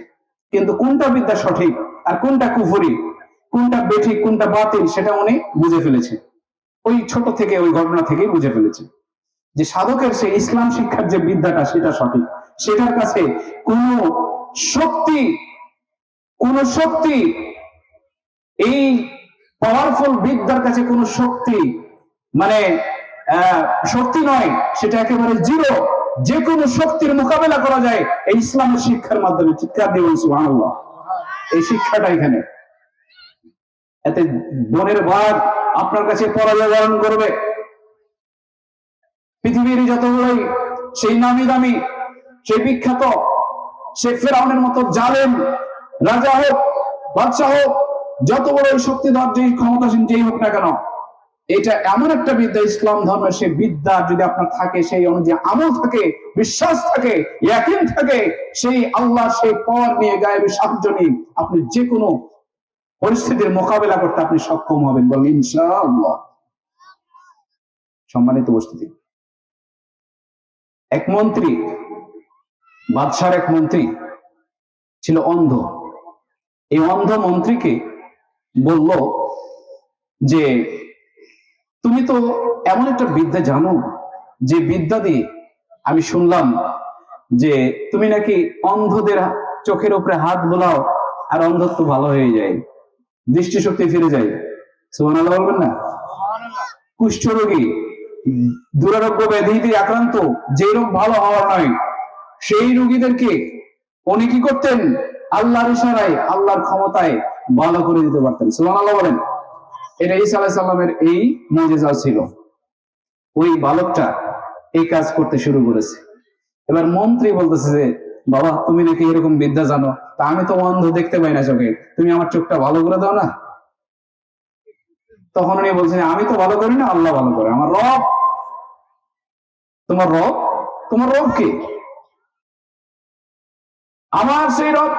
কিন্তু কোনটা বিদ্যা সঠিক আর কোনটা কুফরি, কোনটা বেঠিক কোনটা বাতিল সেটা উনি বুঝে ফেলেছে। ওই ছোট থেকে ওই ঘটনা থেকেই বুঝে ফেলেছে যে সাধকের সেই ইসলাম শিক্ষার যে বিদ্যাটা সেটা সঠিক, সেটার কাছে কোন শক্তি এই পাওয়ারফুল বিদ্যার কাছে কোন শক্তি মানে শক্তি নয়, সেটা একেবারে জিরো। যে কোনো শক্তির মোকাবেলা করা যায় এই ইসলামের শিক্ষার মাধ্যমে। চিৎকার দিয়ে সুবহানাল্লাহ। এই শিক্ষাটা এখানে, এতে বনের বাঘ আপনার কাছে পরাজয় বরণ করবে। পৃথিবীর যতগুলোই সেই নামি দামি, সেই বিখ্যাত, সেই ফেরাউনের মতো জালেম রাজা হোক, বাদশাহ হোক, যত বড় শক্তিধর যেই ক্ষমতাসীন যেই হোক না কেন, এটা এমন একটা বিদ্যা, ইসলাম ধর্মের সেই বিদ্যা যদি আপনার থাকে, সেই অনুযায়ী আমল থাকে, বিশ্বাস থাকে, ইয়াকিন থাকে, সেই আল্লাহ সেই পাওয়ার নিয়ে, গায়েবী সাহায্য নিয়ে আপনি যে কোনো পরিস্থিতির মোকাবেলা করতে আপনি সক্ষম হবেন, বলেন ইনশাআল্লাহ। সম্মানিত উপস্থিতি, এক মন্ত্রী, বাদশার এক মন্ত্রী ছিল অন্ধ। এই অন্ধ মন্ত্রীকে বলল যে তুমি তো এমন একটা বিদ্যা জানো, যে বিদ্যা দিয়ে আমি শুনলাম যে তুমি নাকি অন্ধদের চোখের উপরে হাত বোলাও আর অন্ধত্ব ভালো হয়ে যায়, দৃষ্টিশক্তি ফিরে যায়। সুবহানাল্লাহ বলবেন না? কুষ্ঠ রোগী, দুরারোগ্য ব্যাধিতে আক্রান্ত, যে রোগ ভালো হওয়ার নয়, সেই রোগীদেরকে উনি কি করতেন? আল্লাহর ইশারায়, আল্লাহর ক্ষমতায় ভালো করে দিতে পারতেন। সুবহানাল্লাহ বলেন। এটা ঈসা আলাইহিস সালামের এই মুজিজা ছিল। ওই বালকটা এই কাজ করতে শুরু করেছে। এবার মন্ত্রী বলতেছে যে বাবা তুমি নাকি এরকম বিদ্যা জানো, তা আমি তো অন্ধ, দেখতে পাই না চোখে, তুমি আমার চোখটা ভালো করে দাও না। তখন উনি বলছেন আমি তো ভালো করি না, আল্লাহ ভালো করে, আমার রব। তোমার রব? তোমার রব কে? আমার সেই রব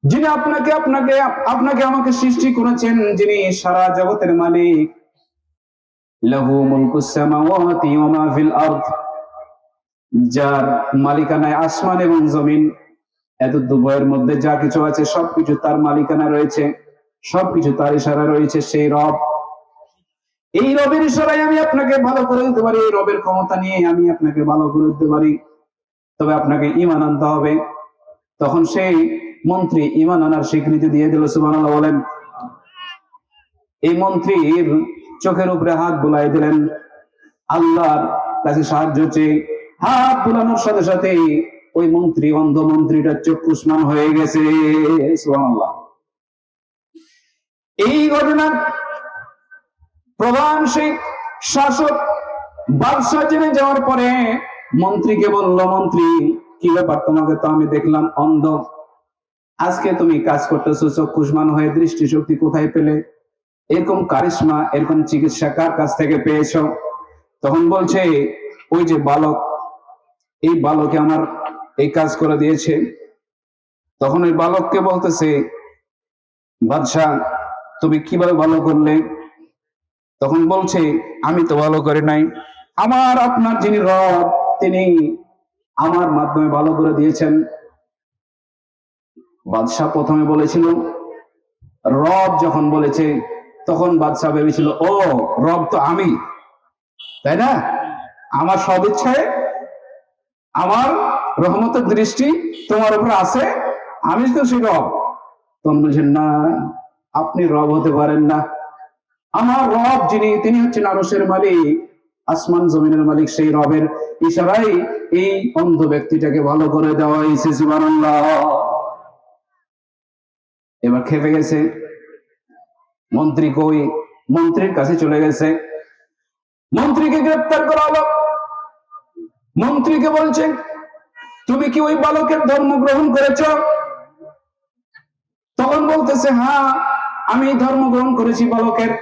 যিনি আপনাকে আপনাকে আপনাকে আমাকে সৃষ্টি করেছেন, যিনি সারা জগতের মালিক। লাহু মুলকুস সামাওয়াতি ওয়া মা ফিল আরদ, যার মালিকানায় আসমান এবং জমিন, এত দুভয়ের মধ্যে যা কিছু আছে সবকিছু তার মালিকানা রয়েছে, সবকিছু তার ইশারা রয়েছে। সেই রব, এই রবের ইশারায় আমি আপনাকে ভালো করে দিতে পারি, এই রবের ক্ষমতা নিয়ে আমি আপনাকে ভালো করে দিতে পারি, তবে আপনাকে ঈমান আনতে হবে। তখন সেই মন্ত্রী ঈমান আনার স্বীকৃতি দিয়ে দিল। সুবহানাল্লাহ বলেন। এই মন্ত্রীর চোখের উপরে হাত বুলাই দিলেন, আল্লাহর কাছে সাহায্য চেয়ে হাত বুলানোর সাথে সাথে ওই মন্ত্রী, অন্ধ মন্ত্রীটার চক্ষুষ্মান হয়ে গেছে। সুবহানাল্লাহ। এই ঘটনা প্রধান সেই শাসক বাদশা জেনে যাওয়ার পরে মন্ত্রীকে বলল, মন্ত্রী কি ব্যাপার, তোমাকে তো আমি দেখলাম অন্ধ, আজকে তুমি কাজ করতেছো চক্ষুষ্মান হয়ে, দৃষ্টিশক্তি কোথায় পেলে? এরকম কারিশমা, এরকম চিকিৎসা কার কাছ থেকে পেয়েছো? তখন বলছে ওই যে বালক, এই বালকে আমার এই কাজ করে দিয়েছে। তখন ওই বালককে বলতেছে বাদশা তুমি কিভাবে ভালো করলে? তখন বলছে আমি তো ভালো করে নাই, আমার আপনার যিনি রব তিনি আমার মাধ্যমে ভালো করে দিয়েছেন। বাদশা প্রথমে বলেছিল, রব যখন বলেছে তখন বাদশা ভেবেছিল ও রব তো আমি, তাই না? আমার সদিচ্ছায় আমার রহমতের দৃষ্টি তোমার উপর আছে, আমি তো সেই রব। তখন বলছেন না, আপনি রব হতে পারেন না। আমার রব যিনি, তিনি হচ্ছেন আরশের মালিক, আসমান জমিনের মালিক। সেই রবের ইশারায় এই অন্ধ ব্যক্তিটাকে ভালো করে দেওয়া হয়েছে। সুবহানাল্লাহ। এবার খেপে গেছে মন্ত্রী, কই? মন্ত্রীর কাছে চলে গেছে, মন্ত্রীকে গ্রেফতার করা হলো। মন্ত্রীকে বলছে তুমি কি ওই বালকের ধর্ম গ্রহণ করেছ? তখন বলতেছে, হ্যাঁ আমি ধর্ম গ্রহণ করেছি বালকের,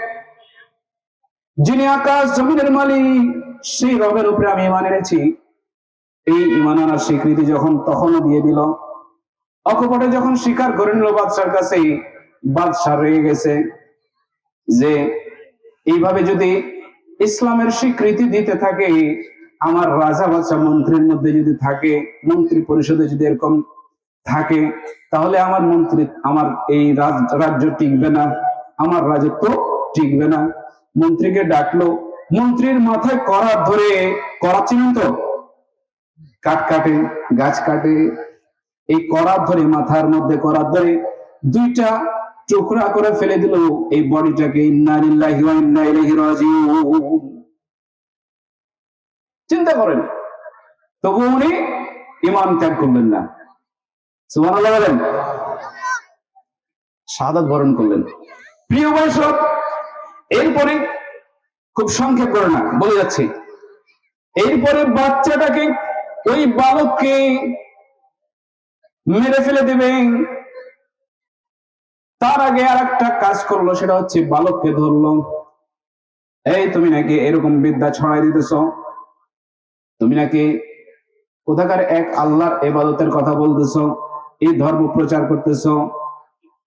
যিনি আকাশ জমিনের মালিক সেই রবের উপরে আমি ঈমান এনেছি। এই ঈমান আনার স্বীকৃতি যখন তখনও দিয়ে দিল, অকপটে যখন স্বীকার করে নিল বাদশার কাছে, বাদশা রেগে গেছে যে এইভাবে যদি ইসলামের স্বীকৃতি দিতে থাকে, আমার রাজা বাদশা মন্ত্রীর মধ্যে যদি থাকে, মন্ত্রী পরিষদে যদি এরকম থাকে, তাহলে আমার আমার এই রাজ্য টিকবে না, আমার রাজত্ব টিকবে না। মন্ত্রীকে ডাকলো, মন্ত্রীর মাথায় করাত ধরে, করাত চিনেন তো, কাঠ কাটে, গাছ কাটে, এই করাত ধরে, মাথার মধ্যে করাত ধরে দুইটা টুকরা করে ফেলে দিল এই বডিটাকে। ইন্না লিল্লাহি ওয়া ইন্না ইলাইহি রাজিউন। চিন্তা করেন, তবু উনি ঈমান ত্যাগ করলেন না। সুবহানাল্লাহ বলেন, শাহাদাত বরণ করলেন। প্রিয় বৈষ্ণব, এরপরে খুব সংক্ষেপ করে না বলে যাচ্ছি, এরপরে বাচ্চাটাকে, ওই বালককে মেরে ফেলে দেবেন, তার আগে আর একটা কাজ করলো, সেটা হচ্ছে বালককে ধরলো। এই তুমি নাকি এরকম বিদ্যা ছড়াই দিতেছ, তুমি নাকি কোথাকার এক আল্লাহর ইবাদতের কথা বলতেছ, এই ধর্ম প্রচার করতেছ,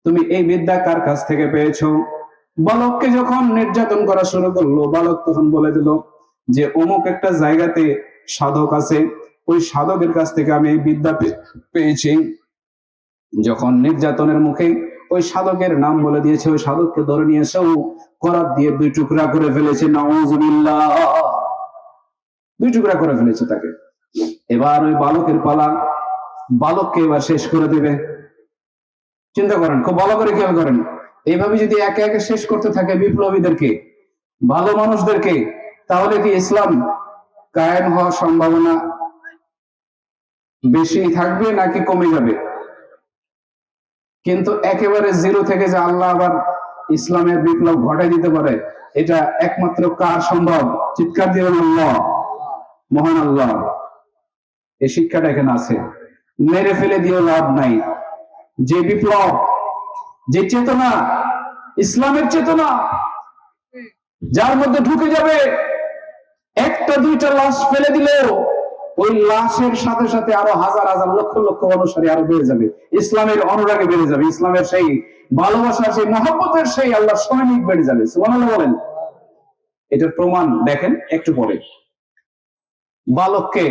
তুমি এই বিদ্যা কার কাছ থেকে পেয়েছো? বালককে যখন নির্যাতন করা শুরু করলো, বালক তখন বলে দিল যে অমুক একটা জায়গাতে সাধক আছে, ওই সাধকের কাছ থেকে আমি এই বিদ্যা পেয়েছি। যখন নির্যাতনের মুখে ওই সাধকের নাম বলে দিয়েছে, ওই সাধককে ধরে নিয়ে এসেও করাত দিয়ে দুই টুকরা করে ফেলেছে। নাউযুবিল্লাহ, দুই টুকরা করে ফেলেছে তাকে। এবার ওই বালকের পালা, বালককে এবার শেষ করে দেবে। চিন্তা করেন, খুব ভালো করে খেয়াল করেন, এইভাবে যদি একে একে শেষ করতে থাকে বিপ্লবীদেরকে, ভালো মানুষদেরকে, তাহলে কি ইসলাম কায়েম হওয়ার সম্ভাবনা বেশি থাকবে নাকি কমে যাবে? কিন্তু একেবারে জিরো থেকে যে আল্লাহ আবার ইসলামের বিপ্লব ঘটাই দিতে পারে, এটা একমাত্র কার সম্ভব? চিৎকার দিবেন আল্লাহ, মহান আল্লাহ। এই শিক্ষাটা এখানে আছে। মেরে ফেলে দিয়েও লাভ নাই। যে বিপ্লব, যে চেতনা, ইসলামের চেতনা যার মধ্যে ঢুকে যাবে, একটা দুইটা লাশ ফেলে দিলেও ওই লাশের সাথে সাথে আরো হাজার হাজার লক্ষ লক্ষ অনুসারী আরো বেড়ে যাবে, ইসলামের অনুরাগে বেড়ে যাবে, ইসলামের সেই ভালোবাসা, সেই মহব্বতের সেই আল্লাহ সৈনিক বেড়ে যাবে। সুবহানাল্লাহ বলেন। এটার প্রমাণ দেখেন একটু পরে। বালককে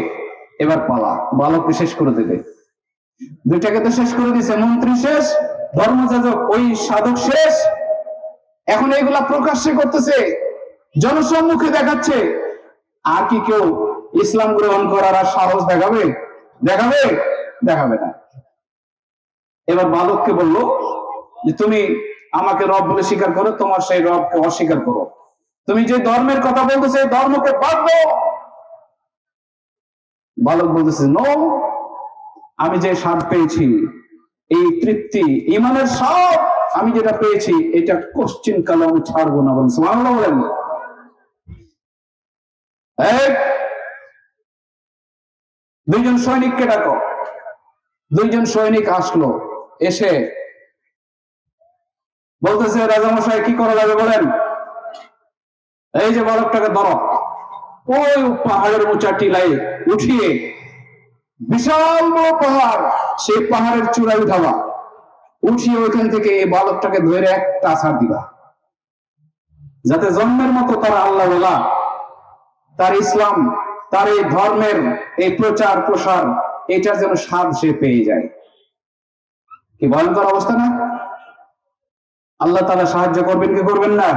এবার পালা, বালককে শেষ করে দেবে। দুইটাকে তো শেষ করে দিছে, মন্ত্রী শেষ, ধর্মযাজক ওই সাধক শেষ। এখন এইগুলা প্রকাশ্যে করতেছে, জনসম্মুখে দেখাচ্ছে। আর কি কেউ ইসলাম গ্রহণ করার আর সাহস দেখাবে? দেখাবে? দেখাবে না। এবার বালককে বলল যে তুমি আমাকে রব বলে স্বীকার করো, তোমার সেই রবকে অস্বীকার করো, তুমি যে ধর্মের কথা বলতেছো এই ধর্মকে বাদ দাও। বালক বলতেছে, নো, আমি যে স্বাদ পেয়েছি, এই তৃপ্তি, ঈমানের স্বাদ আমি যেটা পেয়েছি, এটা কোশ্চিন কালে আমি ছাড়বো না। বলেন সুবহানাল্লাহ বলেন। দুইজন সৈনিককে ডাকো। দুইজন সৈনিক আসলো, এসে বলতেছে, রাজামশাই কি করা লাগে বলেন? এই যে বালকটাকে ধরো, ওই পাহাড়ের উঁচা টিলায় উঠিয়ে, বিশাল বড় পাহাড়, সেই পাহাড়ের চূড়ায় উঠাবা, উঠিয়ে ওইখান থেকে এই বালকটাকে ধরে একটা আছাড় দিবা, যাতে জন্মের মতো তার আল্লাহ বলা, তার ইসলাম, তার এই ধর্মের এই প্রচার প্রসার, এটা যেন স্বাদ সে পেয়ে যায়। কি ভয়ঙ্কর অবস্থা না? আল্লাহ তাআলা সাহায্য করবেন কি করবেন না?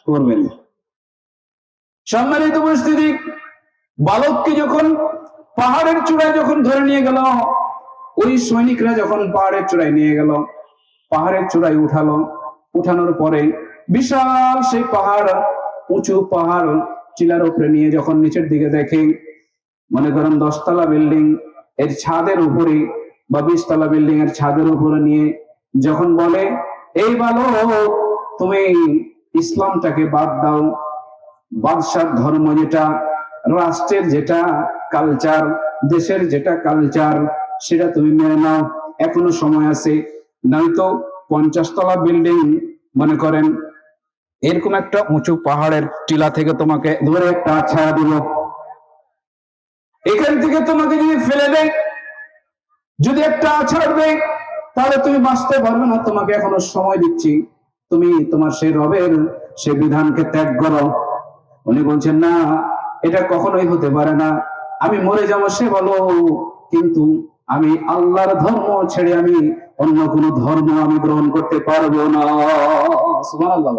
করবেন। সম্মানিত উপস্থিতি, বালককে যখন পাহাড়ের চূড়ায় যখন ধরে নিয়ে গেল, ওই সৈনিকরা যখন পাহাড়ের চূড়ায় নিয়ে গেল, পাহাড়ের চূড়ায় উঠালো, উঠানোর পরে বিশাল সেই পাহাড়, উঁচু পাহাড় টিলার উপরে নিয়ে যখন নিচের দিকে দেখে, মনে করেন 10 তলা বিল্ডিং এর ছাদের উপরে বা 20 তলা বিল্ডিং এর ছাদের উপরে নিয়ে যখন বলে, এই বালক তুমি ইসলামটাকে বাদ দাও, বাদশার ধর্ম যেটা, রাষ্ট্রের যেটা কালচার, দেশের যেটা কালচার, সেটা তুমি মেনে নাও, এখনো সময় আছে। নয়তো 50 তলা বিল্ডিং মনে করেন এরকম একটা উঁচু পাহাড়ের টিলা থেকে তোমাকে ধরে একটা ছায়া দিল, এখান থেকে তোমাকে যদি ফেলে দেয়, যদি একটা আছাড় দেয়, তাহলে তুমি বাঁচতে পারবে না। তোমাকে এখনো সময় দিচ্ছি, তুমি তোমার সেই রবের সে বিধানকে ত্যাগ করো। উনি বলছেন না, এটা কখনোই হতে পারে না, আমি মরে যাবো সে বলো, কিন্তু আমি আল্লাহর ধর্ম ছেড়ে আমি অন্য কোন ধর্ম আমি গ্রহণ করতে পারবো না। সুবহানাল্লাহ।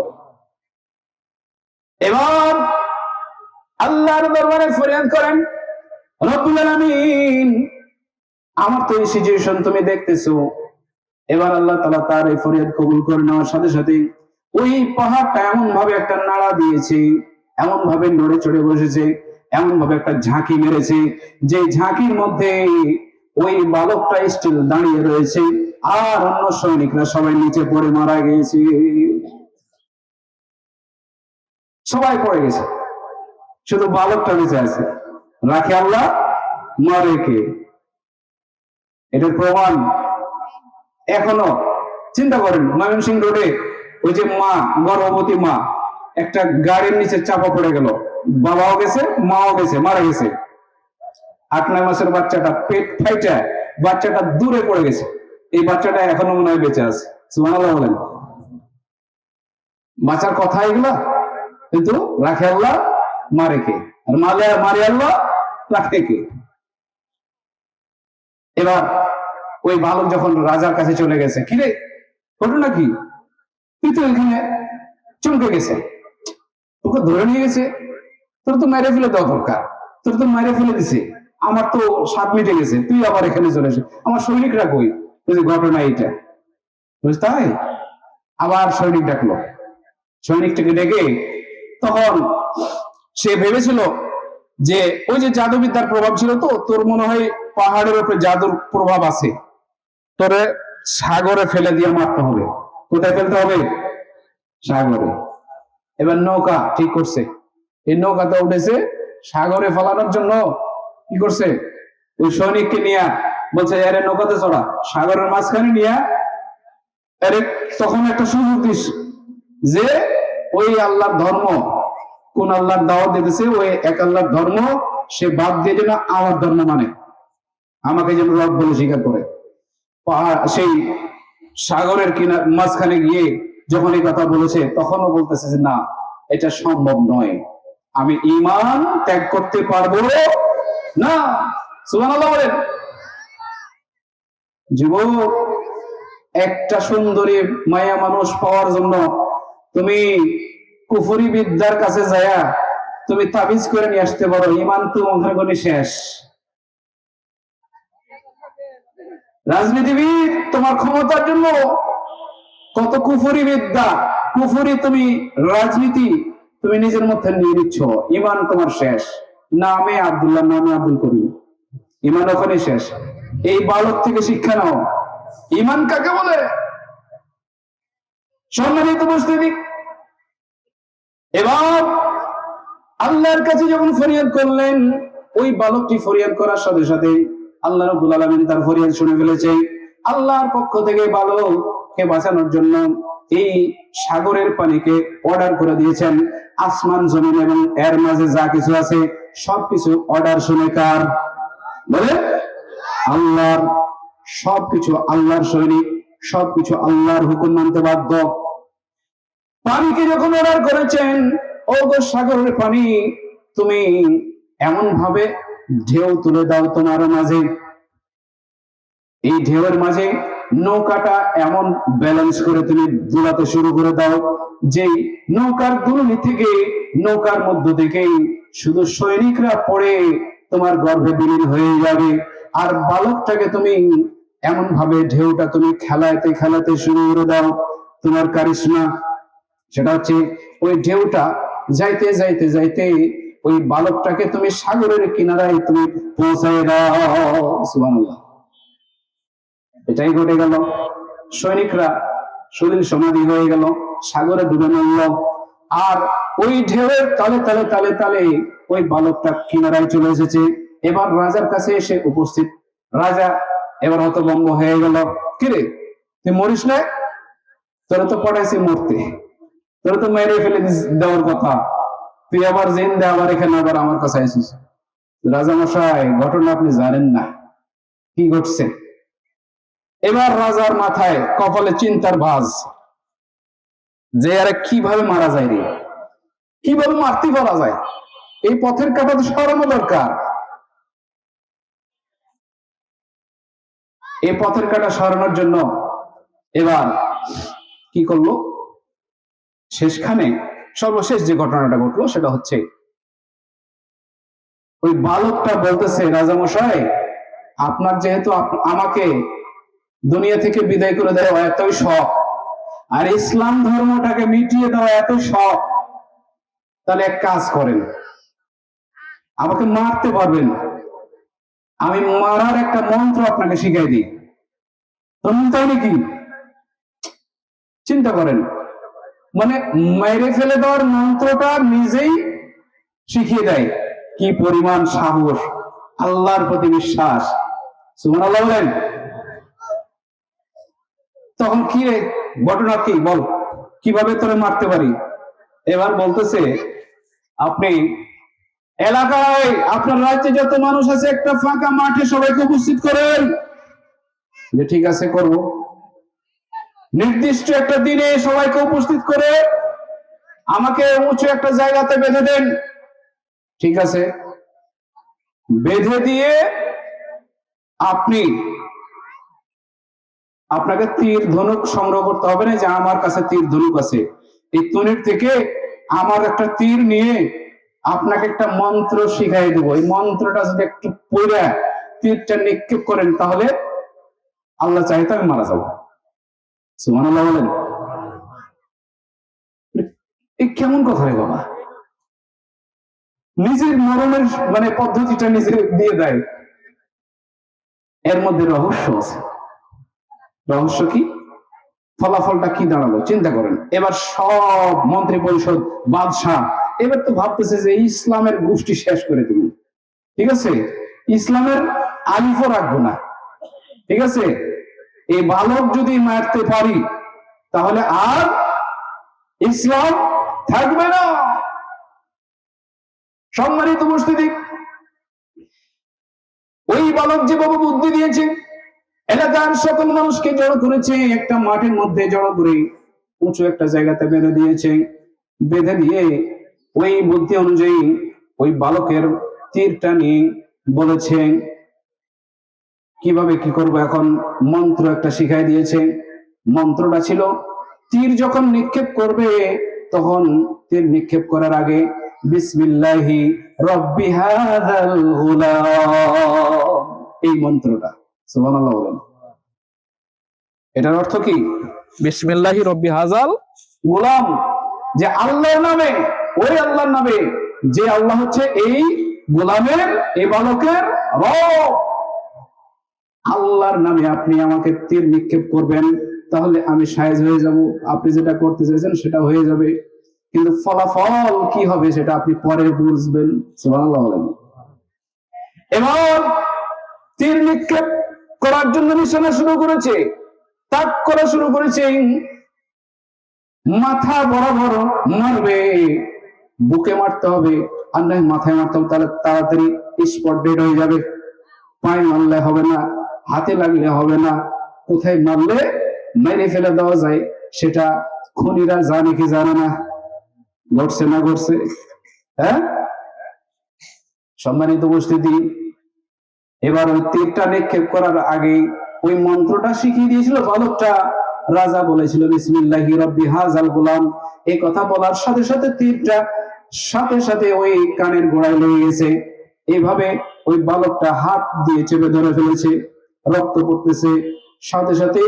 এবার আল্লাহর দরবারে ফরিয়াদ করেন, রব্বুল আলামিন আমার তো এই সিচুয়েশন তুমি দেখতেছো। এবার আল্লাহ তাআলা তার এই ফরিয়াদ কবুল করে নেওয়ার সাথে সাথে ওই পাহাড়টা এমন ভাবে একটা নাড়া দিয়েছে, এমন ভাবে নড়ে চড়ে বসেছে, এমন ভাবে একটা ঝাঁকি মেরেছে, যে ঝাঁকির মধ্যে ওই বালকটা স্টিল দাঁড়িয়ে রয়েছে, আর অন্য সৈনিকরা সবাই নিচে পড়ে মারা গিয়েছে। সবাই পড়ে গেছে, শুধু বালকটা বেঁচে আছে। রাখে আল্লাহ, মারে কে? এটার প্রমাণ এখনো চিন্তা করেন, ময়মনসিংহ রোডে ওই যে মা, গর্ভবতী মা একটা গাড়ির নিচে চাপা পড়ে গেল, বাবাও গেছে, মাও গেছে, মারা গেছে। 8-9 মাসের বাচ্চাটা পেট ফাইটা বাচ্চাটা দূরে পড়ে গেছে, এই বাচ্চাটা এখনো মনে হয় বেঁচে আছে। সুবহানাল্লাহ বলেন। বাঁচার কথা এগুলা, কিন্তু রাখে আল্লাহ, মারে কে? আর মারে আল্লাহ, রাখে কে? এবার ওই বালক যখন রাজার কাছে চলে গেছে, কিরে ঘটনা কি? তুই তো এখানে চমকে গেছে, তোকে ধরে নিয়ে গেছে, তোর তো মেরে ফেলে দেওয়া দরকার, তোর তো মেরে ফেলে দিছে, আমার তো 7 মিটে গেছে, তুই আবার এখানে চলে এসে, আমার সৈনিকরা কই? ঘটনা এইটা, বুঝতে হয়। আবার সৈনিক ডাকলো, সৈনিকটাকে ডেকে তখন সে ভেবেছিল যে ওই যে জাদুবিদ্যার প্রভাব ছিল, তো তোর মনে হয় পাহাড়ের উপরে জাদুর প্রভাব আছে, তোরে সাগরে ফেলে দিয়ে মারতে হবে। কোথায় ফেলতে হবে? সাগরে। এবার নৌকা ঠিক করছে, এই নৌকাতে উঠেছে, সাগরে ফেলানোর জন্য কি করছে, ওই সৈনিককে নিয়ে বলছে আরে নৌকাতে চড়া, সাগরের মাঝখানে নিয়ে আরে তখন একটা সুযোগ দিস যে ওই আল্লাহর ধর্ম, কোন আল্লাহর দাওয়াত দিতেছে, ওই এক আল্লাহর ধর্ম সে বাদ দিয়ে যেন আমার ধর্ম মানে, আমাকে যেন রব বলে স্বীকার করে। সেই সাগরের কিনার মাঝখানে গিয়ে যখন এই কথা বলেছে, তখনও বলতেছে যে না, এটা সম্ভব নয়, আমি ঈমান ত্যাগ করতে পারবো না। সুবহানাল্লাহ বলেন। যুবক, একটা সুন্দরী মায়া মানুষ পাওয়ার জন্য তুমি কুফরি বিদ্যার কাছে যায়া তুমি তাবিজ করে নিয়ে আসতে পারো, ঈমান তো ওখানে শেষ। রাজনীতিবিদ তোমার ক্ষমতার জন্য কত কুফরি বিদ্যা, কুফরি তুমি রাজনীতি তুমি নিজের মধ্যে নিয়ে নিচ্ছ, ঈমান তোমার শেষ। নামে আব্দুল্লাহ, নামে আব্দুল করিম, ঈমান ওখানে শেষ। এই বালক থেকে শিক্ষা নাও, ঈমান কাকে বলে। সম্মানিত উপস্থিতি, এবার আল্লাহর কাছে যখন ফরিয়াদ করলেন, ওই বালকটি ফরিয়াদ করার সাথে সাথে আল্লাহ রাব্বুল আলামিন তার ফরিয়াদ শুনে ফেলেছে। আল্লাহর পক্ষ থেকে বালককে বাঁচানোর জন্য এই সাগরের পানিকে অর্ডার করে দিয়েছেন। আসমান জমিন এবং এর মাঝে যা কিছু আছে সবকিছু অর্ডার শুনে কার? বলে আল্লাহর। সবকিছু আল্লাহর সৈনিক, সবকিছু আল্লাহর হুকুম মানতে বাধ্য। পানিকে যখন অর্ডার করেছেন, ও গো সাগরের পানি, তুমি এমন ভাবে ঢেউ তুলে দাও তোমার মাঝে, এই ঢেউয়ের মাঝে নৌকাটা এমন ব্যালেন্স করে তুমি দুলাতে শুরু করে দাও যে নৌকার দুলনি থেকে, নৌকার মধ্য থেকে শুধু সৈনিকরা পড়ে তোমার গর্ভে বিলীন হয়ে যাবে। আর বালকটাকে তুমি এমন ভাবে ঢেউটা তুমি খেলাতে খেলাতে শুরু করে দাও। তোমার কারিশমা সেটা হচ্ছে ওই ঢেউটা যাইতে যাইতে যাইতে ওই বালকটাকে তুমি সাগরের কিনারায় তুমি পৌঁছায় দাও। সুবহানাল্লাহ। এটাই ঘটে গেল। সৈনিকরা শরীর সমাধি হয়ে গেল, সাগরে ডুবে মরল। আর ওই ঢেউয়ের তালে তালে তালে তালে ওই বালকটা কিনারায় চলে এসেছে। এবার রাজার কাছে এসে উপস্থিত। রাজা এবার হতভম্ব হয়ে গেল, কিরে তুই মরিস না, তোরা তো পড়াইছি মরতে, তোরা তো মেরে ফেলে দেওয়ার কথা, তুই আবার জেন দে, আবার এখানে আবার আমার কাছে আসিস। রাজামশাই, ঘটনা আপনি জানেন না কি ঘটছে। এবার রাজার মাথায় কপালে চিন্তার ভাঁজ, যে আরে কিভাবে মারা যায় রে, কিভাবে মারতে পারা যায়, এই পথের কাটা তো সরানো দরকার। এই পথের কাটা সরানোর জন্য এবার কি করলো, শেষখানে সর্বশেষ যে ঘটনাটা ঘটলো সেটা হচ্ছে, ওই বালকটা বলতেছে, রাজামশাই আপনার যেহেতু আমাকে দুনিয়া থেকে বিদায় করে দেওয়া এতই শখ, আর ইসলাম ধর্মটাকে মিটিয়ে দেওয়া এত শখ, তাহলে এক কাজ করেন, আমাকে মারতে পারবেন, আমি মারার একটা মন্ত্র আপনাকে শিখাই দিই। তাই নাকি? চিন্তা করেন, মানে মেরে ফেলে দেওয়ার মন্ত্রটা নিজেই শিখিয়ে দেয়। কি পরিমাণ সাহস, আল্লাহর প্রতি বিশ্বাস, সুবহানাল্লাহ বলেন। তখন কি রে, ঘটনা কি বল, কিভাবে তোরে মারতে পারি? এবার বলতেছে, আপনি এলাকায় আপনার রাজ্যে যত মানুষ আছে একটা ফাঁকা মাঠে সবাইকে উপস্থিত করেন। যে ঠিক আছে, করব। নির্দিষ্ট একটা দিনে সবাইকে উপস্থিত করে আমাকে উঁচু একটা জায়গাতে বেঁধে দেন। ঠিক আছে, বেঁধে দিয়ে আপনাকে তীর ধনুক সংগ্রহ করতে হবে না, যে আমার কাছে তীর ধনুক আছে, এই তুনির থেকে আমার একটা তীর নিয়ে আপনাকে একটা মন্ত্র শিখাই দেবো। এই মন্ত্রটা যদি একটু পড়ে তীরটা নিক্ষেপ করেন, তাহলে আল্লাহ চাইতে আমি মারা যাবো। সুবহানাল্লাহ বলেন। এই কেমন কথা রে বাবা, নিজের মরণের মানে পদ্ধতিটা নিজে দিয়ে দেয়। এর মধ্যে রহস্য আছে। রহস্য কি, ফলাফলটা কি দাঁড়ালো চিন্তা করেন। এবার সব মন্ত্রী পরিষদ, বাদশাহ এবার তো ভাবতেছে যে ইসলামের গোষ্ঠী শেষ করে তুমি, ঠিক আছে, ইসলামের আলিফও রাখবো না, ঠিক আছে, এই বালক যদি মারতে পারি তাহলে আর ইসলাম থাকবে না। সম্মানিত উপস্থিতি, ওই বালক যেভাবে বুদ্ধি দিয়েছে, এলাকার সকল মানুষকে জড়ো করেছে, একটা মাঠের মধ্যে জড়ো করে উঁচু একটা জায়গাতে বেঁধে দিয়েছে। বেঁধে দিয়ে ওই বুদ্ধি অনুযায়ী ওই বালকের তীরটা নিয়ে বলেছে কিভাবে কি করবো। এখন মন্ত্র একটা শিখাই দিয়েছে। মন্ত্রটা ছিল, তীর যখন নিক্ষেপ করবে তখন তীর নিক্ষেপ করার আগে বিসমিল্লাহি রব্বি হাযাল গুলাম, এই মন্ত্রটা। সুবহানাল্লাহ বলেন। এটার অর্থ কি? বিসমিল্লাহি রব্বি হাযাল গুলাম, যে আল্লাহর নামে, ওই আল্লাহর নামে, যে আল্লাহ হচ্ছে এই গোলামের, এই বালকের রব, আল্লাহর নামে আপনি আমাকে তীর নিক্ষেপ করবেন, তাহলে আমি সাহায্য হয়ে যাব, আপনি যেটা করতে চাইছেন সেটা হয়ে যাবে, কিন্তু ফলাফল কি হবে সেটা আপনি পরে বুঝবেন। সুবহানাল্লাহ বলেন। এবার তীর নিক্ষেপ করার জন্য নিশানা শুরু করেছে, তাক করা শুরু করেছে। মাথা বরাবর মারবে, বুকে মারতে হবে, আর নয় মাথায় মারতে হবে, তাহলে তাড়াতাড়ি স্পট ডেড হয়ে যাবে। পায়ে মারলে হবে না, হাতে লাগলে হবে না, কোথায় মারলে মেরে ফেলে দেওয়া যায় সেটা খুনিরা জানে কি জানে না, ঘটছে না ঘটছে। হ্যাঁ, সম্মানিত উপস্থিতি, এবার ওই তীরটা নিক্ষেপ করার আগে ওই মন্ত্রটা শিখিয়ে দিয়েছিল বালকটা। রাজা বলেছিল বিসমিল্লাহি রব্বি হাযাল গুলাম, এই কথা বলার সাথে সাথে তীরটা সাথে সাথে ওই কানের গোড়ায় লেগে গেছে। এইভাবে ওই বালকটা হাত দিয়ে চেপে ধরে ফেলেছে, রক্ত পড়তেছে, সাথে সাথে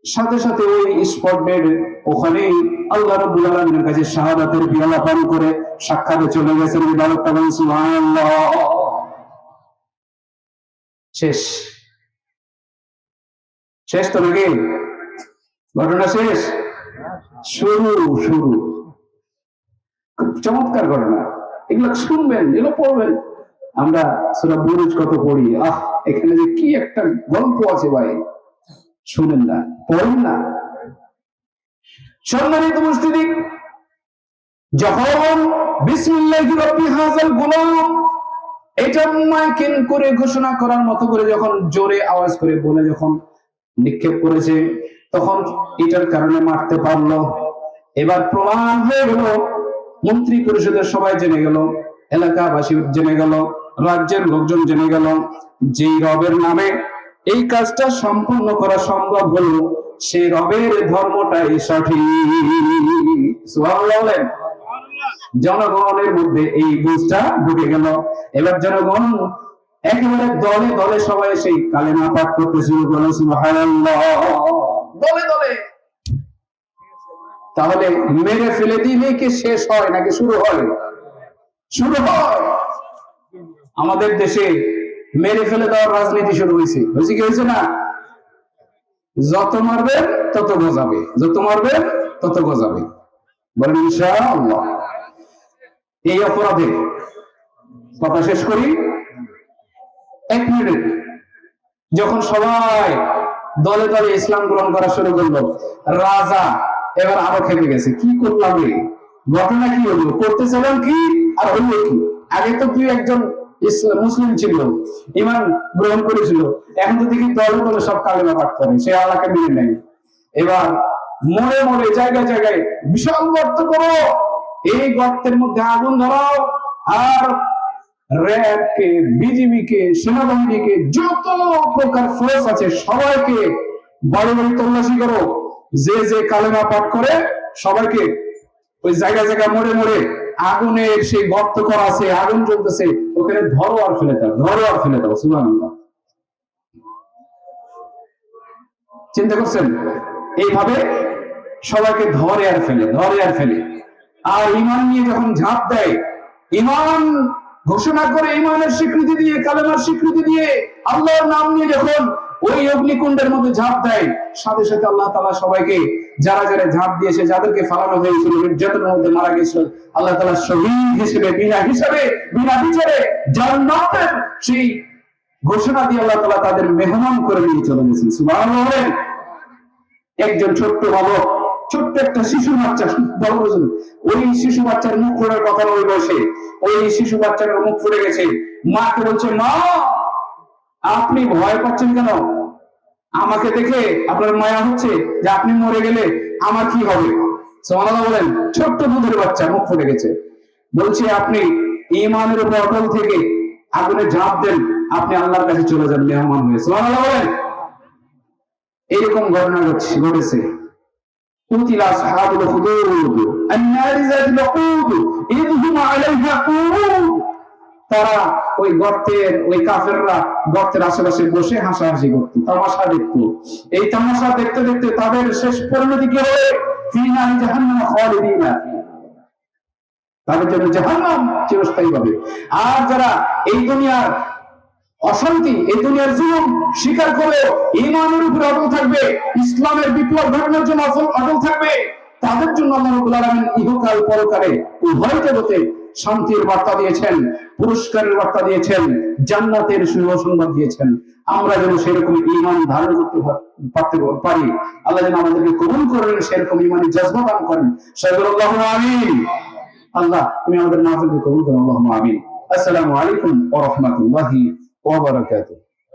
সাথে সাথে ওই স্পট ডেড ওখানেই আল্লাহ রাব্বুল আলামিনের কাছে শাহাদাতের পিয়ালা পান করে সাক্ষাতে চলে গেছেন। ওই বালকটা বলেন সুবহানাল্লাহ। শেষ, শেষ তো নাকি? ঘটনা শেষ? শুরু, শুরু। চমৎকার ঘটনা, এগুলো শুনবেন, এগুলো পড়বেন। আমরা সূরা বুরুজ কত পড়ি, এখানে যে কি একটা গল্প আছে ভাই, শুনেন না, পড়েন না। সম্মানিত উপস্থিতি, যখন বিসমিল্লাহি রাব্বি হাযাল গোলাম এটা মাইকিং করে ঘোষণা করার মতো করে যখন জোরে আওয়াজ করে বলে যখন নিক্ষেপ করেছে, তখন এটার কারণে মারতে পারলো। এবার প্রমাণ হয়ে গেল, মন্ত্রী পরিষদের সবাই জেনে গেল, এলাকাবাসী জেনে গেল, রাজ্যের লোকজন জেনে গেল, যেই রবের নামে এই কাজটা সম্পূর্ণ করা সম্ভব হলো, সেই রবের ধর্মটাই সঠিক। সুবহানাল্লাহ বলেন। জনগণের মধ্যে এই বুঝটা ঢুকে গেল। এবার জনগণ একেবারে দলে দলে সবাই সেই কালেমা পাঠ করতে শুরু করলো, সুবহানাল্লাহ, দলে দলে। তাহলে মেরে ফেলে দিলে কি শেষ হয় নাকি শুরু হয়? শুরু হয়। আমাদের দেশে মেরে ফেলে দেওয়ার রাজনীতি শুরু হয়েছে, হয়েছে কি হয়েছে না? যত মারবেন তত গজাবে, যত মারবেন তত গজাবে। বলেন ইনশাআল্লাহ। এই অপরাধে কথা শেষ করি 1 মিনিট। যখন সবাই দলে দলে ইসলাম গ্রহণ করা শুরু করলো, রাজা এবার আরো খেপে গেছে, কি করলাম রে, ঘটনা কি হলো, করতেছিলাম কি আর হইলো কি? আগে তো তুই একজন মুসলিম ছিল, ঈমান গ্রহণ করেছিল, এখন তো দেখি দলে দলে সব কালেমা পাঠ করে, সে আল্লাহকে মেনে নেয়। এবার মোড়ে মোড়ে জায়গায় জায়গায় বিশাল গর্ত করো, এই গর্তের মধ্যে আগুন ধরাও, আর র্যাবকে, বিজিবিকে, সেনাবাহিনীকে, যত প্রকার ফোর্স আছে সবাইকে বাড়ি বাড়ি তল্লাশি করো, যে যে কালেমা পাঠ করে সবাইকে ওই জায়গা জায়গা মোড়ে মোড়ে আগুনের সেই গর্ত করা আছে, আগুন জ্বলতেছে, ওখানে ধরো আর ফেলে দাও, ধরো আর ফেলে দাও। সুবহানাল্লাহ। চিন্তা করছেন? এইভাবে সবাইকে ধরে আর ফেলে, ধরে আর ফেলে। আর ঈমান নিয়ে যখন ঝাঁপ দেয়, ঈমান ঘোষণা করে, ঈমানের স্বীকৃতি দিয়ে, কালেমার স্বীকৃতি দিয়ে, আল্লাহর নাম নিয়ে যখন ওই অগ্নিকুণ্ডের মধ্যে ঝাঁপ দেয়, সাথে সাথে আল্লাহ তাআলা সবাইকে, যারা যারা ঝাঁপ দিয়েছে, যাদেরকে ফালানো হয়েছিল, নির্যাতনের মধ্যে মারা গেছিল, আল্লাহ তাআলা শহীদ হিসেবে, বিনা বিচারে জান্নাতের সেই ঘোষণা দিয়ে আল্লাহ তাআলা তাদের মেহমান করে নিয়ে চলে গেছেন। সুবহানাল্লাহ। একজন ছোট্ট বালক, ছোট্ট একটা শিশু বাচ্চা, বড় বুঝুন, ওই শিশু বাচ্চার মুখ ফোড়ার কথা ওই বয়সে, ওই শিশু বাচ্চার মুখ ফুটে গেছে। মাকে বলছে, মা আপনি ভয় পাচ্ছেন কেন? আমাকে দেখে আপনার মায়া হচ্ছে যে আপনি মরে গেলে আমার কি হবে? সুবহানাল্লাহ বলেন। ছোট্ট দুধের বাচ্চা, মুখ ফুটে গেছে, বলছে আপনি ঈমানের উপর অটল থেকে আগুনে ঝাঁপ দেন, আপনি আল্লাহর কাছে চলে যান মেহমান হয়ে। সুবহানাল্লাহ বলেন। এরকম ঘটনা ঘটেছে। قتل أصحاب الخدود النار ذات الوقود إذ هم عليها قعود। তারা ওই গর্তের, ওই কাফেররা গর্তের আশেপাশে বসে হাসাহাসি করত, তামাশা দেখতো। এই তামাশা দেখতে দেখতে তাদের শেষ পরিণতি কি হবে? ফি নারি জাহান্নাম খালিদিনা, তাদের জন্য জাহান্নাম চিরস্থায়ী হবে। আর যারা এই দুনিয়ার অশান্তি, এই দুনিয়ার জুলুম স্বীকার করে ঈমানের উপরে অটল থাকবে, ইসলামের বিপ্লব ঘটানোর জন্য অটল থাকবে, তাদের জন্য আল্লাহ রাব্বুল আলামিন ইহকাল পরকালে উভয় জগতে শান্তির বার্তা দিয়েছেন, পুরস্কারের বার্তা দিয়েছেন, জান্নাতের সুসংবাদ দিয়েছেন। আমরা যেন সেরকম ঈমান ধারণ করতে পারি, আল্লাহ যেন আমাদেরকে কবুল করেন, সেরকম ঈমানি জজবা দান করেন। সাল্লাল্লাহু আমিন। আল্লাহ তুমি আমাদের মাহফিলকে কবুল করুন, আল্লাহুম্মা আমিন। আসসালামু আলাইকুম ওয়া রাহমাতুল্লাহি ওয়া বারাকাতুহু।